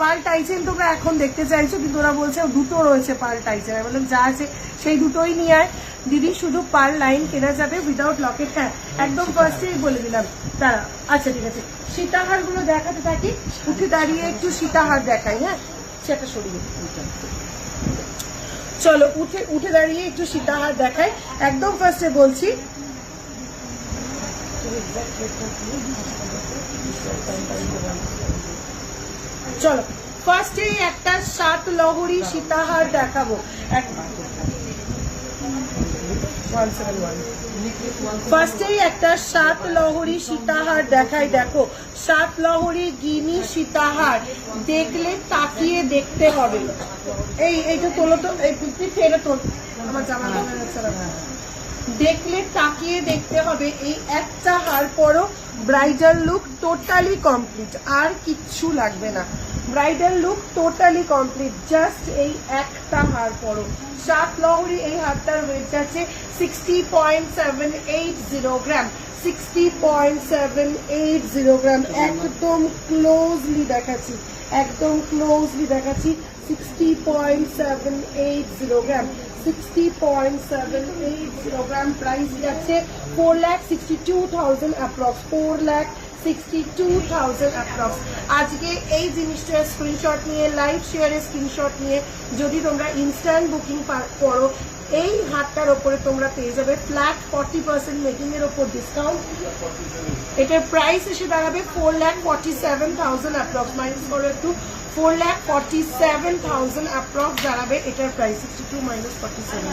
পার্ল টাইচেন তোমরা এখন দেখতে চাইছো, কিন্তু ওরা বলছে দুটো রয়েছে পার্ল টাইচেন। আমি বললাম যা আছে সেই দুটোই নিয়ে আয় দিদি, শুধু পার্ল লাইন কেনা যাবে উইদাউট লকেট। হ্যাঁ একদম ফার্স্টেই বলে দিলাম তারা। আচ্ছা ঠিক আছে, সীতাহার গুলো দেখাতে থাকি, উঠে দাঁড়িয়ে একটু সীতাহার দেখাই। হ্যাঁ সেটা সরিয়ে চলো উঠে দাঁড়িয়ে একটু সীতাহার দেখাই। একদম ফার্স্টে বলছি চলো ফার্স্টে একটা 7 লহরী সীতাহার দেখাবো। 171 ফার্স্টেই একটা 7 লহরী সীতাহার দেখাই। দেখো 7 লহরী গিনি সীতাহার, দেখলে তাকিয়ে দেখতে হবে। এইটা তোলো তো, এই পিপি ফেলে তোল, আমার জামা পরে যাচ্ছে না। দেখলে তাকিয়ে দেখতে হবে। এই একটা হার পরো, ব্রাইডাল লুক টোটালি কমপ্লিট, আর কিচ্ছু লাগবে না। Bridal look totally complete, just এই একটা হার পরো। 7 লহরী এই হারটার ওয়েট আছে 60.780 গ্রাম। 60.780 গ্রাম। একদম ক্লোজলি দেখাচ্ছি, একদম ক্লোজলি দেখাচ্ছি। 60.780 গ্রাম। 60.780 গ্রাম। প্রাইস যাচ্ছে 4,62,000 অ্যাপ্রক্স। 4,62,000 অ্যাপ্রক্স। আজকে এই জিনিসটার স্ক্রিনশট নিয়ে, লাইভ শেয়ারের স্ক্রিনশট নিয়ে যদি তোমরা ইনস্ট্যান্ট বুকিং করো, এই হাতটার ওপরে তোমরা পেয়ে যাবে ফ্ল্যাট 40% মেকিং এর ওপর ডিসকাউন্ট। এটার প্রাইস এসে দাঁড়াবে 4,47,000 অ্যাপ্রক্স। মাইনাস করো একটু, 4,47,000 অ্যাপ্রক্স দাঁড়াবে এটার প্রাইস। 62 মাইনাস 47,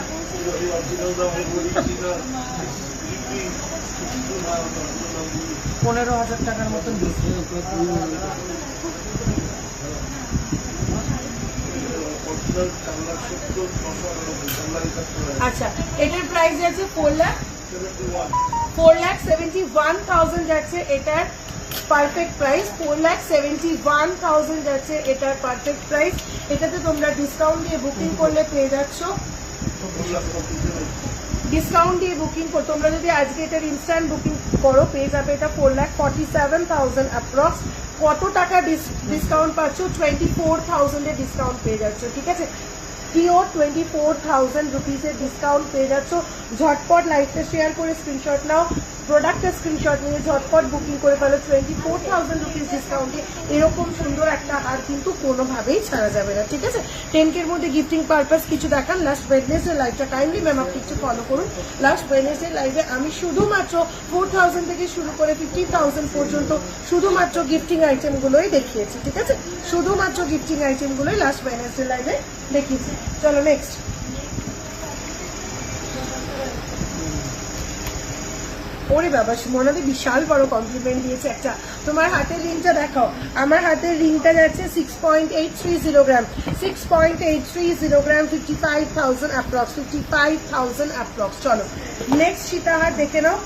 15,000 টাকার মতন। আচ্ছা, এটার প্রাইস আছে 4,71,000 যাচ্ছে এটার পারফেক্ট প্রাইস। 4,71,000 যাচ্ছে এটার পারফেক্ট প্রাইস। এটাতে তোমরা ডিসকাউন্ট দিয়ে বুকিং করলে পেয়ে যাচ্ছ। ডিসকাউন্ট দিয়ে বুকিং করো তোমরা, যদি আজকে এটার ইনস্ট্যান্ট বুকিং করো পেয়ে যাবে এটা 4,47,000 অ্যাপ্রক্স। কত টাকা ডিসকাউন্ট পাচ্ছ? 24,000 এর ডিসকাউন্ট পেয়ে যাচ্ছ। ঠিক আছে, পিওর 24,000 রুপিসের ডিসকাউন্ট পেয়ে যাচ্ছ। ঝটপট লাইভটা শেয়ার করে স্ক্রিনশট নাও, প্রোডাক্টের স্ক্রিনশট নিয়ে ঝটপট বুকিং করে ফেলো। 24,000 রুপিস ডিসকাউন্টে এরকম সুন্দর একটা হার কিন্তু কোনোভাবেই ছাড়া যাবে না। ঠিক আছে, 10K-র মধ্যে গিফটিং পারপাস কিছু দেখান। লাস্ট ওয়েডনেসডে লাইভটা কাইন্ডলি ম্যাম আপনি একটু ফলো করুন। লাস্ট ওয়েডনেসডে লাইভে আমি শুধুমাত্র 4,000 থেকে শুরু করে 50,000 পর্যন্ত শুধুমাত্র গিফটিং আইটেমগুলোই দেখিয়েছি। ঠিক আছে, শুধুমাত্র গিফটিং আইটেমগুলোই লাস্ট ওয়েডনেসডে লাইভে দেখিয়েছি। চলো নেক্সট। ওরে বাবা, সুমনাদি বিশাল বড় কমপ্লিমেন্ট দিয়েছে একটা। তোমার হাতের রিংটা দেখাও। আমার হাতের রিংটা যাচ্ছে 6.830 গ্রাম। 6.830 গ্রাম, 55,000 অ্যাপ্রক্স। 55,000 অ্যাপ্রক্স। চলো নেক্সট সীতাহার দেখে নাও।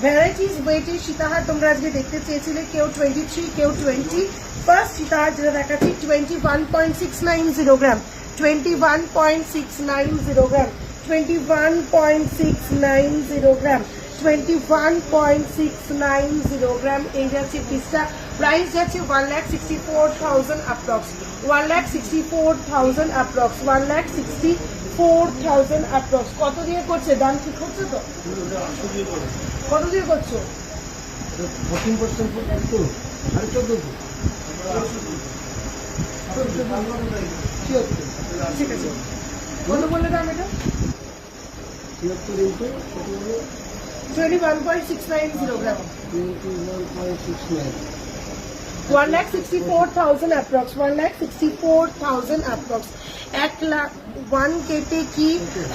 ভ্যারাইটিস ওয়েটের সীতাহার তোমরা আজকে দেখতে চেয়েছিলে, কেউ 23, কেউ 20। ফার্স্ট সীতাহার যেটা দেখাচ্ছি 21.690 গ্রাম। 21.690 গ্রাম। 21.690 গ্রাম। 21.690 গ্রাম। এই যাচ্ছে পিসটা। প্রাইস যাচ্ছে 1,64,000 অ্যাপ্রক্স। 1,64,000 অ্যাপ্রক্স। 1,64,000 অ্যাপ্রক্স। কত দিয়ে করছে? দাম ঠিক হচ্ছে তো? কত দিয়ে করছো? 14% আর 14। ঠিক আছে, কত বললে দাম এটা? 21.690 গ্রাম। 1,64,000 অ্যাপ্রক্স। 1,64,000 অ্যাপ্রক্স। 1,01,000 কেটে কি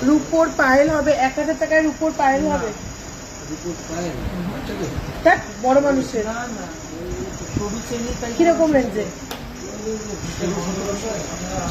রূপোর পায়েল হবে? 1,000 টাকায় রূপোর পায়েল হবে? দেখ বড় মানুষের কিরকম রেঞ্জে?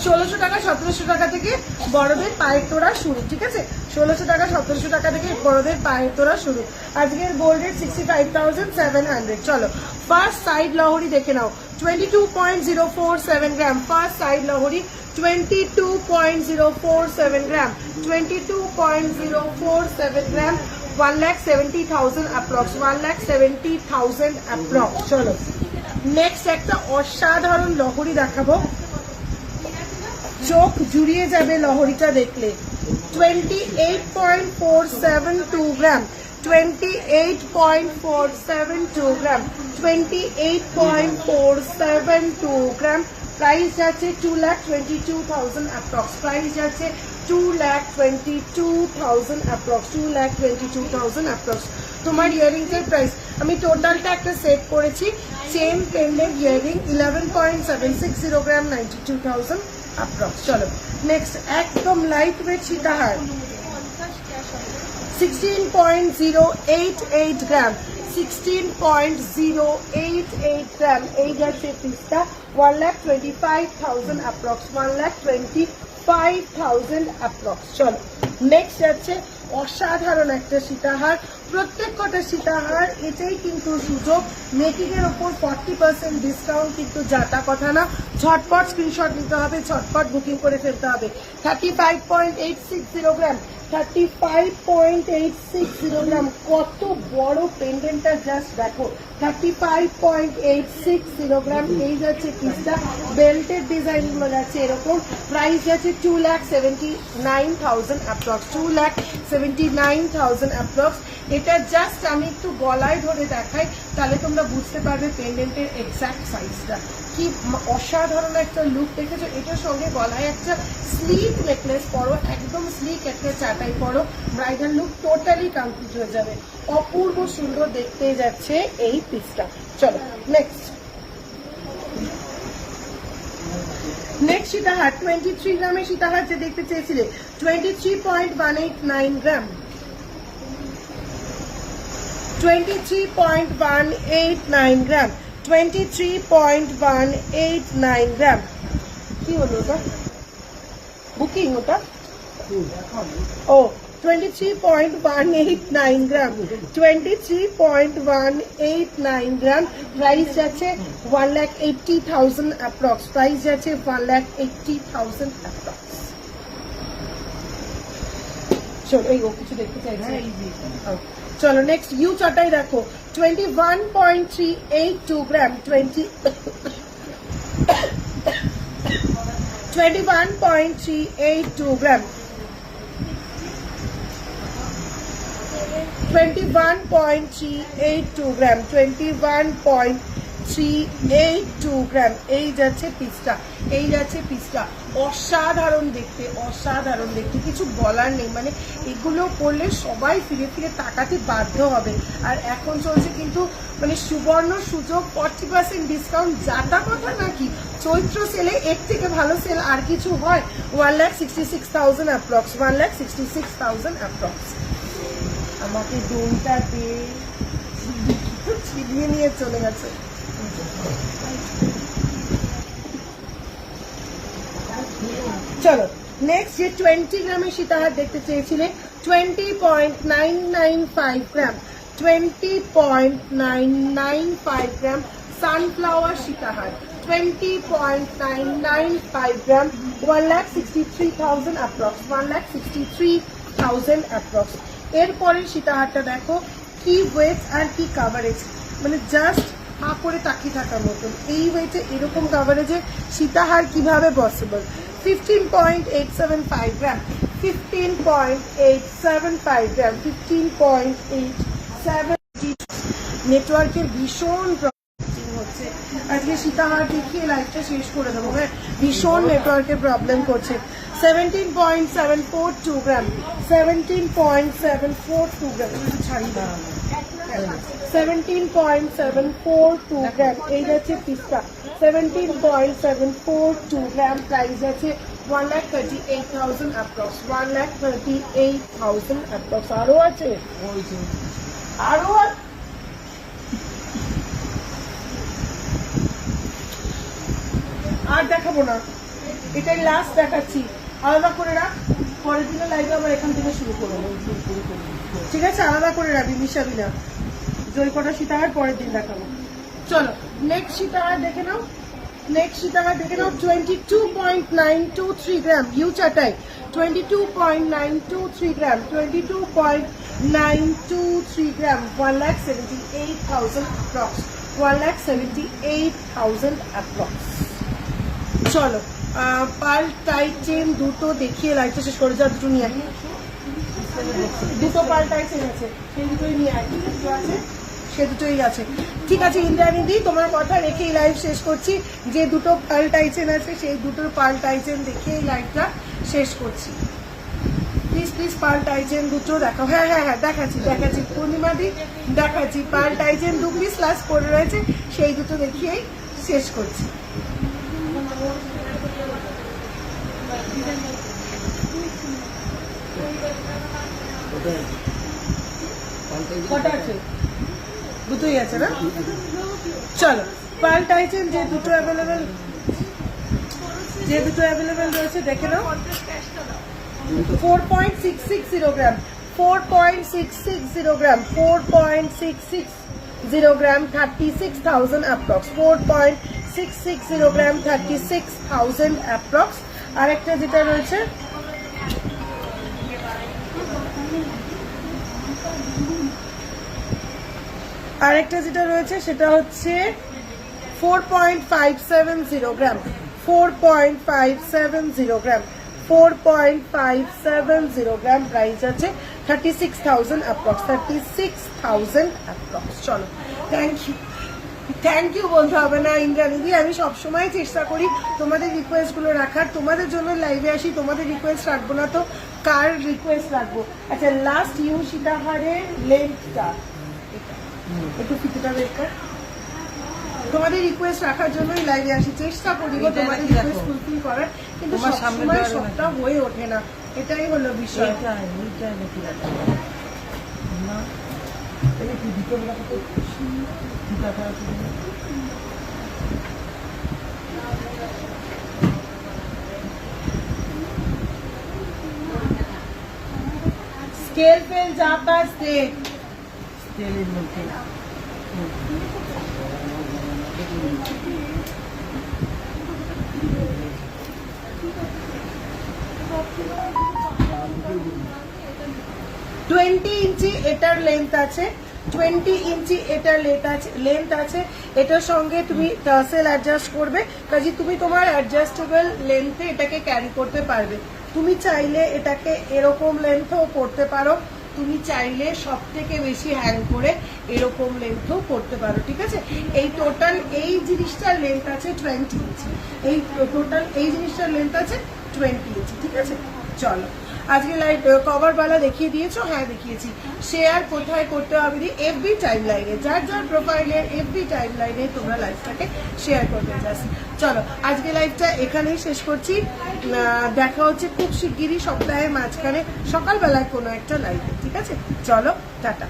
1,600 টাকা 1,700 টাকা থেকে বড়দের পায়ের তোড়া শুরু। ঠিক আছে, 1,600 টাকা 1,700 টাকা থেকে বড়দের পায়ের তোড়া শুরু। আজকের গোল্ড রেট 65,700। চলো ফার্স্ট সাইড লহরি দেখে নাও। 22.047 গ্রাম। ফার্স্ট সাইড লহরি 22.047 গ্রাম। 22.047 গ্রাম। 1,70,000 অ্যাপ্রক্স। 1,70,000 অ্যাপ্রক্স। চলো নেক্সট একটা অসাধারণ লহরি দেখাবো, চোখ জুড়িয়ে যাবে লহরিটা দেখলে। 28.472 গ্রাম। 28.472 গ্রাম। 28.472 গ্রাম। প্রাইস যাচ্ছে 2,22,000 অ্যাপ্রক্স। প্রাইস যাচ্ছে 2,22,000 অ্যাপ্রক্স। 2,22,000 অ্যাপ্রক্স। তোমার ইয়ারিংসের প্রাইস আমি টোটালটা একটা সেট করেছি, চেন পেন্ডেন্ট ইয়ারিং 11.760 গ্রাম, 92,000 অ্যাপ্রক্স। চলো নেক্সট, একদম লাইট ওয়েট সীতাহার 16.088 গ্রাম, 16.088 গ্রাম, এই যাচ্ছে পিসটা 1,25,000 অ্যাপ্রক্স, 1,25,000 অ্যাপ্রক্স। চলো নেক্সট যাচ্ছে অসাধারণ একটা সীতাহার, প্রত্যেক কটা সীতাহার এটাই কিন্তু সুযোগ, মেকিং এর ওপর 40% ডিসকাউন্ট কিন্তু যাতা কথা না, ঝটপট স্ক্রিনশট নিতে হবে, ঝটপট বুকিং করে ফেলতে হবে। 35.860 গ্রাম, 35.860 গ্রাম, কত বড় পেন্ডেন্টটা জাস্ট দেখো, 35.860 গ্রাম, এই যাচ্ছে পিসটা, বেল্টের ডিজাইন গুলো যাচ্ছে এরকম, প্রাইস যাচ্ছে 2,79,000 অ্যাপ্রক্স, 2,79,000 অ্যাপ্রক্স। এটা জাস্ট আমি একটু গলায় ধরে দেখাই, তাহলে তোমরা বুঝতে পারবে পেন্ডেন্টের এক্সাক্ট সাইজটা কি অসাধারণ একটা লুক দেখেছো। এটার সঙ্গে গলায় একটা স্লিক নেকলেস পরো, একদম স্লিক একটা চাটাই পরো, ব্রাইডাল লুক টোটালি কমপ্লিট হয়ে যাবে, অপূর্ব সুন্দর দেখতে যাচ্ছে এই পিসটা। চলো নেক্সট, নেক্সট সীতাহার 23 গ্রামের সীতাহার যে দেখতে চেয়েছিলে, 23.189 গ্রাম, 23.189 গ্রাম, 23.189 গ্রাম। কি হলো ওটা, বুকিং ওটা? ও 23.189 গ্রাম, 23.189 গ্রাম, প্রাইস যাচ্ছে 1,80,000 অ্যাপ্রক্স, প্রাইস যাচ্ছে 1,80,000 অ্যাপ্রক্স। চলো এই ও কিছু দেখতে চাইছি। চলো নেক্সট ইউ চাটাই দেখো, 21.382 গ্রাম, 21.382 গ্রাম, 21.382 গ্রাম, 21.382 গ্রাম, এই যাচ্ছে পিসটা, এই যাচ্ছে পিসটা, অসাধারণ দেখতে, অসাধারণ দেখতে, কিছু বলার নেই, মানে এগুলো করলে সবাই ফিরে ফিরে তাকাতে বাধ্য হবে। আর এখন চলছে কিন্তু মানে সুবর্ণ সুযোগ, 40% ডিসকাউন্ট যাতা কথা নাকি, চৈত্র সেলে এর থেকে ভালো সেল আর কিছু হয়। 1,66,000 অ্যাপ্রক্স, 1,66,000 অ্যাপ্রক্স। আমাকে দোনটা দিয়ে ছিনিয়ে নিয়ে চলে গেছে। চলো নেক্সট, যে 20 গ্রামের সীতাহার দেখতে চেয়েছিলে, 20.995 গ্রাম, 20.995 গ্রাম, সানফ্লাওয়ার সীতাহার 20.995 গ্রাম, 1,63,000 অ্যাপ্রক্স, 1,63,000 অ্যাপ্রক্স। এরপরের সীতাহারটা দেখো, কি ওয়েট আর কি কাভারেজ, মানে জাস্ট হা করে তাকিয়ে থাকার মতন, এই ওয়েটে এরকম কাভারেজে সীতাহার কিভাবে পসিবল। 15.875 গ্রাম, 15.875 গ্রাম, 15.870। নেটওয়ার্কের ভীষণ প্রবলেম হচ্ছে আজকে, সীতাহার দেখিয়ে লাইভটা শেষ করে দেবো, হ্যাঁ ভীষণ নেটওয়ার্কের প্রবলেম করছে। 17.742 গ্রাম, 17.742 গ্রাম, ছাড়ি না, 17.742 গ্রাম, এই যাচ্ছে পিসটা, 17.742 গ্রাম, প্রাইস আছে 1,38,000 অ্যাপ্রক্স, 1,38,000 অ্যাপ্রক্স। আরো আছে, আরো আর দেখাবো না, এটাই লাস্ট দেখাচ্ছি, আলাদা করে রাখ, পরের দিনে লাইভে আবার এখান থেকে শুরু করবো, ঠিক আছে? আলাদা করে রাখবি, মিশাবি না, জয় কটা সীতাহার পরের দিন দেখাবো। চলো নেক্সট সীতাহার দেখে নাও, নেক্সট সীতাহার দেখে নাও, 22.923 গ্রাম, ইউ চাটাই 22.923 গ্রাম, 22.923 গ্রাম, 1,78,000 অ্যাপ্রক্স, 1,78,000 অ্যাপ্রক্স। চলো পার্ল টাইট চেন দুটো দেখিয়ে লাইটটা শেষ করে যাও, দুটো নিয়ে আসি, দুটো পার্ল টাইট চেন আছে, সেই দুটোই নিয়ে আসি, দুটো আছে সে দুটোই আছে, ঠিক আছে ইন্দ্রাণী দি, তোমার কথা রেখেই লাইভ শেষ করছি, যে দুটো পার্ল টাইচেন আছে সেই দুটোর পার্ল টাইচেন দেখে এই লাইভটা শেষ করছি। প্লিজ প্লিজ পার্ল টাইজেন দুটো দেখাও। হ্যাঁ হ্যাঁ হ্যাঁ দেখাচ্ছি পূর্ণিমাদি দেখাচ্ছি। পার্ল টাইজেন 2 পিস লাস্ট পড়ে রয়েছে, সেই দুটো দেখিয়েই শেষ করছি। কটা আছে? দুটোই আছে না? চলো পার্ল টাইজেন যে দুটো অ্যাভেলেবেল রয়েছে দেখে নাও। 4.660 গ্রাম, 4.660 গ্রাম, 4.660 গ্রাম, 36,000 অ্যাপ্রক্স, 4.660 গ্রাম, 36,000 অ্যাপ্রক্স। আরেকটা যেটা রয়েছে সেটা হচ্ছে 4.570 গ্রাম, 4.570 গ্রাম, 4.570 গ্রাম। প্রাইস আছে 36,000 অ্যাপ্রক্স, 36,000 অ্যাপ্রক্স। চলো থ্যাংক ইউ বলতে হবে না ইন্দ্রানিধি। আমি সবসময় চেষ্টা করি তোমাদের রিকোয়েস্ট গুলো রাখার, তোমাদের জন্য লাইভে আসি, তোমাদের রিকোয়েস্ট রাখবো না তো কার রিকোয়েস্ট রাখবো? আচ্ছা লাস্ট ইউ সীতাহারের লেন্থটা একটু ফিতেটা বের কর। তোমাদের রিকোয়েস্ট রাখার জন্যই লাইভে আসি, চেষ্টা করি গো তোমাদের রিকোয়েস্ট ফুলফিল করার, কিন্তু সবসময় সবটা হয়ে ওঠে না, এটাই হলো বিষয়। স্কেল ফেল যা পাস দেখ, স্কেলের মধ্যে 20 ইঞ্চি এটার লেন্থ আছে, 20 ইঞ্চি এটার লেন্থ আছে। এটার সঙ্গে তুমি টাসেল অ্যাডজাস্ট করবে, কাজে তুমি তোমার অ্যাডজাস্টেবল লেন্থে এটাকে ক্যারি করতে পারবে। তুমি চাইলে এটাকে এরকম লেন্থও করতে পারো, তুমি চাইলে সব থেকে বেশি হ্যাং করে এরকম লেন্থও করতে পারো, ঠিক আছে। এই টোটাল এই জিনিসটার লেন্থ আছে 20 ইঞ্চি, এই টোটাল এই জিনিসটার লেন্থ আছে 20 ইঞ্চি, ঠিক আছে। চলো আজকে লাইভ কভার বালা দেখিয়ে দিয়েছো? হ্যাঁ দেখিয়েছি। শেয়ার কোথায় করতে হবে? এফবি টাইম লাইনে, যার যার প্রোফাইলের এফবি টাইম লাইনে তোমরা লাইভটাকে শেয়ার করতে জাস্ট। চলো আজকে লাইভটা এখানেই শেষ করছি, দেখা হচ্ছে খুব শিগগিরই সপ্তাহের মাঝখানে সকালবেলায় কোনো একটা লাইভে, ঠিক আছে। চলো টাটা।